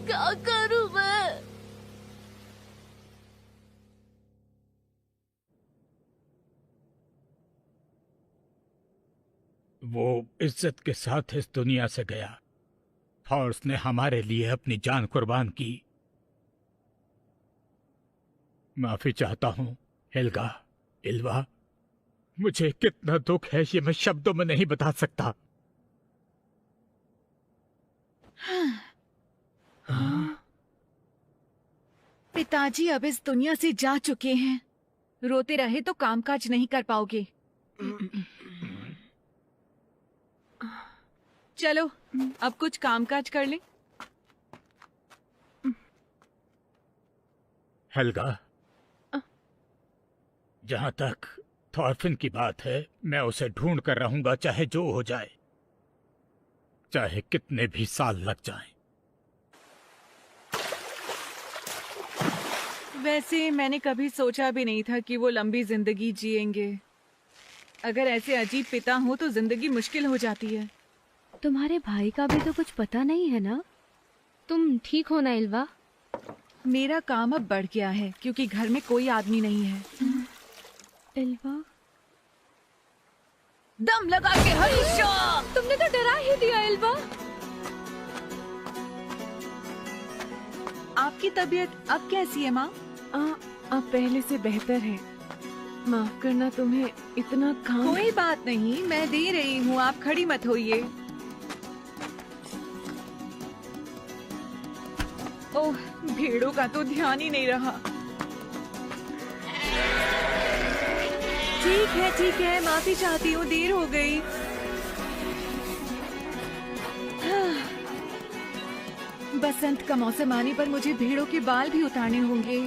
क्या करूं मैं? वो इज्जत के साथ इस दुनिया से गया और उसने हमारे लिए अपनी जान कुर्बान की। माफी चाहता हूँ हेल्गा, इल्वा। मुझे कितना दुख है ये मैं शब्दों में नहीं बता सकता। पिताजी अब इस दुनिया से जा चुके हैं। रोते रहे तो कामकाज नहीं कर पाओगे। चलो अब कुछ कामकाज कर लें। हेल्गा, जहां तक थॉर्फिन की बात है, मैं उसे ढूंढ कर रहूंगा, चाहे जो हो जाए, चाहे कितने भी साल लग जाएं। वैसे मैंने कभी सोचा भी नहीं था कि वो लंबी जिंदगी जिएंगे। अगर ऐसे अजीब पिता हो तो जिंदगी मुश्किल हो जाती है। तुम्हारे भाई का भी तो कुछ पता नहीं है ना? तुम ठीक हो ना इल्वा? मेरा काम अब बढ़ गया है क्योंकि घर में कोई आदमी नहीं है। इल्वा, दम लगा के हरीशा! तुमने तो डरा ही दिया इल्वा। आपकी तबीयत अब कैसी है माँ? अब पहले से बेहतर है। माफ करना तुम्हें इतना काम। कोई बात नहीं, मैं दे रही हूँ, आप खड़ी मत होइए। ओह, भेड़ों का तो ध्यान ही नहीं रहा। ठीक है, माफी चाहती हूँ, देर हो गई। बसंत का मौसम आने पर मुझे भेड़ों के बाल भी उतारने होंगे।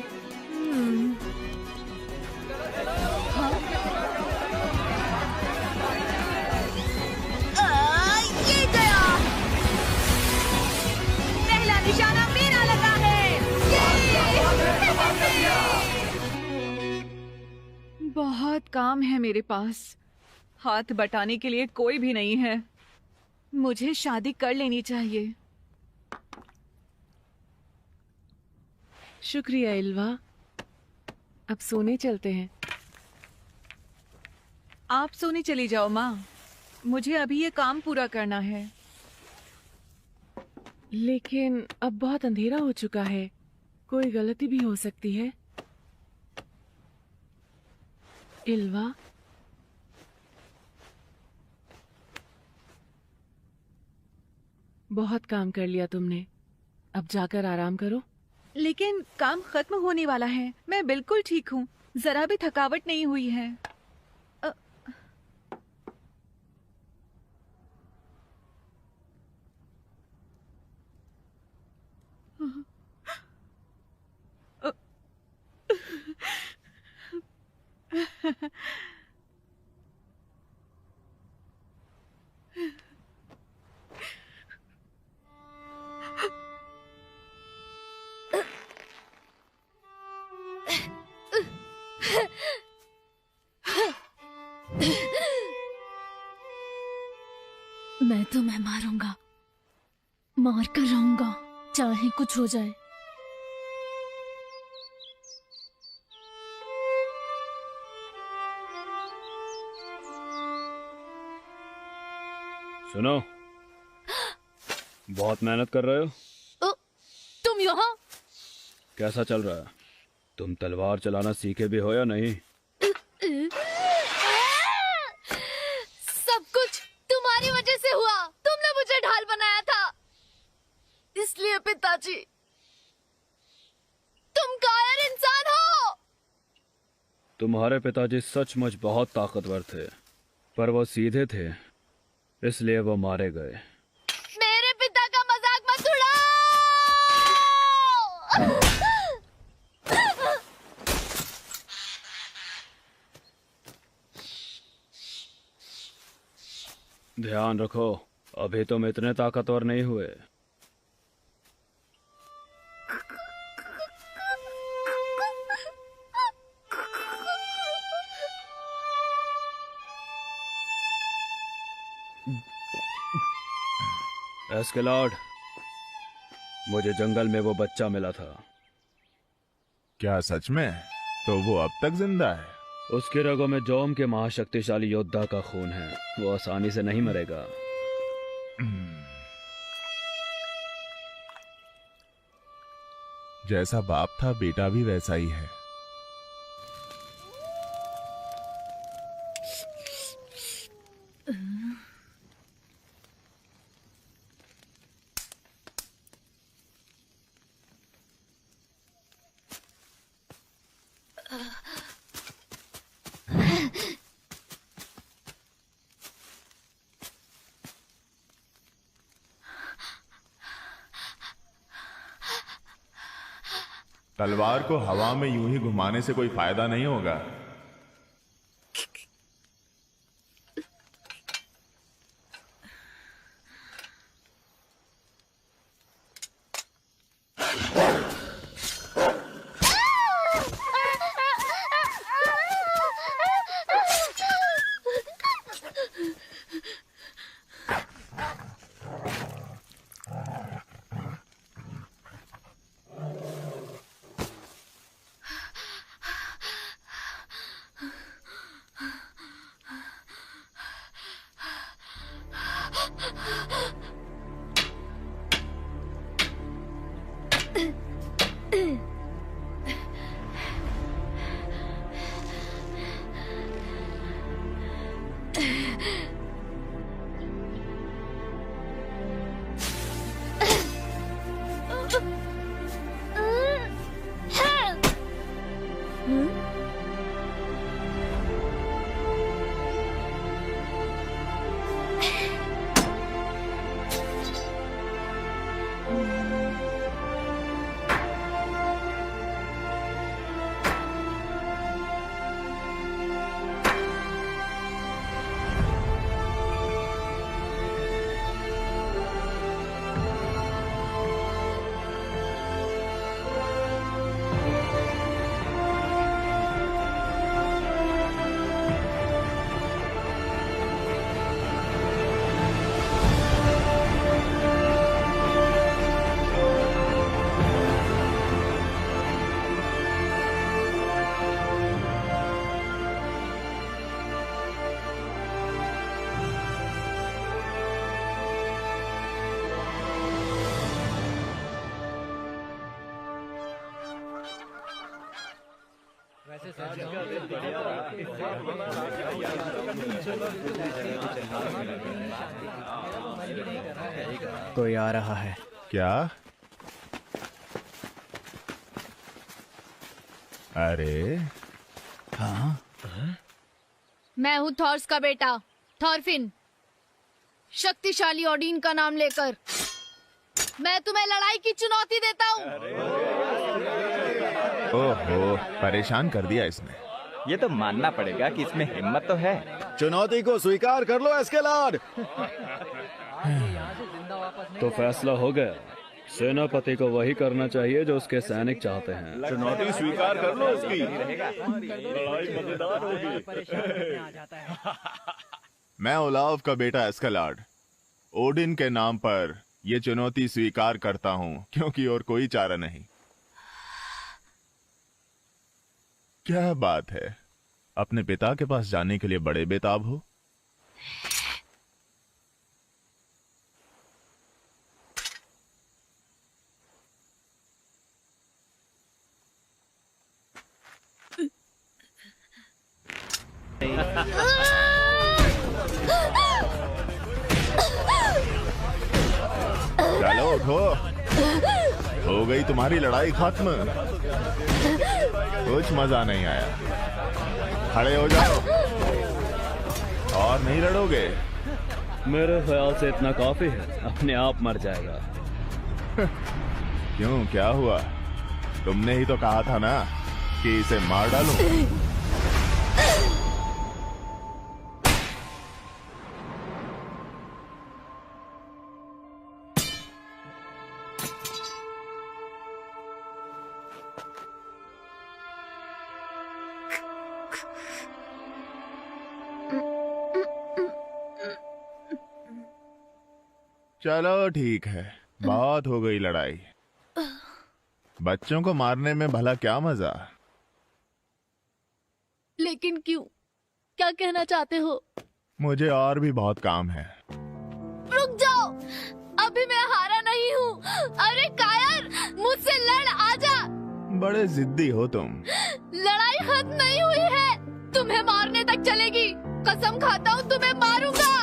ये गया। पहला निशाना मेरा लगा है। बहुत काम है मेरे पास। हाथ बटाने के लिए कोई भी नहीं है। मुझे शादी कर लेनी चाहिए। शुक्रिया इल्वा। अब सोने चलते हैं। आप सोने चली जाओ माँ, मुझे अभी ये काम पूरा करना है। लेकिन अब बहुत अंधेरा हो चुका है, कोई गलती भी हो सकती है। इल्वा, बहुत काम कर लिया तुमने, अब जाकर आराम करो। लेकिन काम खत्म होने वाला है। मैं बिल्कुल ठीक हूँ, जरा भी थकावट नहीं हुई है। मैं तुम्हें मारूंगा, मार कर रहूंगा, चाहे कुछ हो जाए। सुनो, बहुत मेहनत कर रहे हो। तुम यहाँ? कैसा चल रहा है? तुम तलवार चलाना सीखे भी हो या नहीं? सब कुछ तुम्हारी वजह से हुआ। तुमने मुझे ढाल बनाया था, इसलिए पिताजी तुम कायर इंसान हो। तुम्हारे पिताजी सचमुच बहुत ताकतवर थे, पर वो सीधे थे, इसलिए वो मारे गए। मेरे पिता का मजाक मत उड़ाओ। ध्यान रखो, अभी तुम इतने ताकतवर नहीं हुए। एस्केलॉर्ड, मुझे जंगल में वो बच्चा मिला था। क्या सच में? तो वो अब तक जिंदा है? उसके रगों में जोम के महाशक्तिशाली योद्धा का खून है, वो आसानी से नहीं मरेगा। जैसा बाप था बेटा भी वैसा ही है। तलवार को हवा में यूं ही घुमाने से कोई फायदा नहीं होगा। कोई आ रहा है। क्या? अरे हाँ, मैं हूँ थॉर्स का बेटा, थॉरफिन। शक्तिशाली ओडिन का नाम लेकर मैं तुम्हें लड़ाई की चुनौती देता हूँ। ओहो, परेशान कर दिया इसने। ये तो मानना पड़ेगा कि इसमें हिम्मत तो है। चुनौती को स्वीकार कर लो एस्केलॉर्ड। तो फैसला हो गया, सेनापति को वही करना चाहिए जो उसके सैनिक चाहते हैं। चुनौती स्वीकार कर लो उसकी। लड़ाई मजेदार होगी। मैं ओलाव का बेटा एस्केलॉर्ड। ओडिन के नाम पर ये चुनौती स्वीकार करता हूँ, क्योंकि और कोई चारा नहीं। क्या बात है, अपने पिता के पास जाने के लिए बड़े बेताब हो। चलो उठो, हो गई तुम्हारी लड़ाई खत्म। कुछ मजा नहीं आया, खड़े हो जाओ। और नहीं लड़ोगे? मेरे ख्याल से इतना काफी है, अपने आप मर जाएगा। क्यों, क्या हुआ? तुमने ही तो कहा था ना कि इसे मार डालूं। चलो ठीक है, बहुत हो गई लड़ाई। बच्चों को मारने में भला क्या मजा? लेकिन क्यों? क्या कहना चाहते हो? मुझे और भी बहुत काम है। रुक जाओ, अभी मैं हारा नहीं हूँ। अरे कायर, मुझसे लड़, आजा। बड़े जिद्दी हो तुम। लड़ाई खत्म नहीं हुई है, तुम्हें मारने तक चलेगी। कसम खाता हूँ तुम्हें मारूंगा।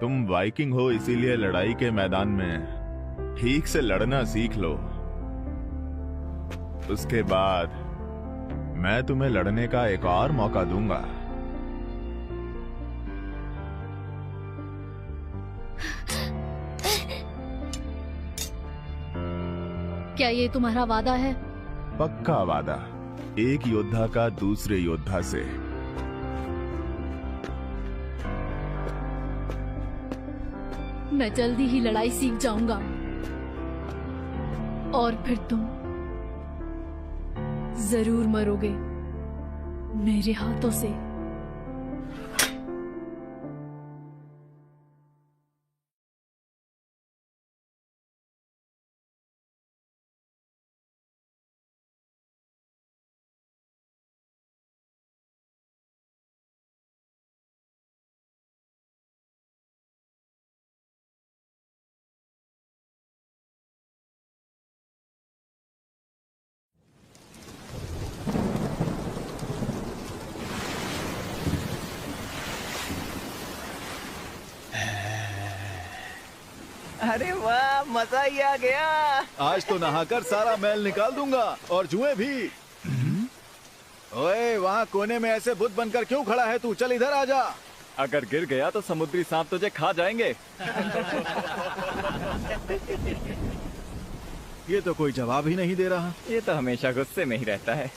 तुम वाइकिंग हो, इसीलिए लड़ाई के मैदान में ठीक से लड़ना सीख लो। उसके बाद मैं तुम्हें लड़ने का एक और मौका दूंगा। क्या ये तुम्हारा वादा है? पक्का वादा, एक योद्धा का दूसरे योद्धा से। मैं जल्दी ही लड़ाई सीख जाऊंगा और फिर तुम जरूर मरोगे मेरे हाथों से। अरे वाह, मजा ही आ गया। आज तो नहाकर सारा मैल निकाल दूंगा और जुएं भी। ओए, वहाँ कोने में ऐसे बुत बनकर क्यों खड़ा है तू? चल इधर आजा। अगर गिर गया तो समुद्री सांप तुझे खा जाएंगे। ये तो कोई जवाब ही नहीं दे रहा। ये तो हमेशा गुस्से में ही रहता है।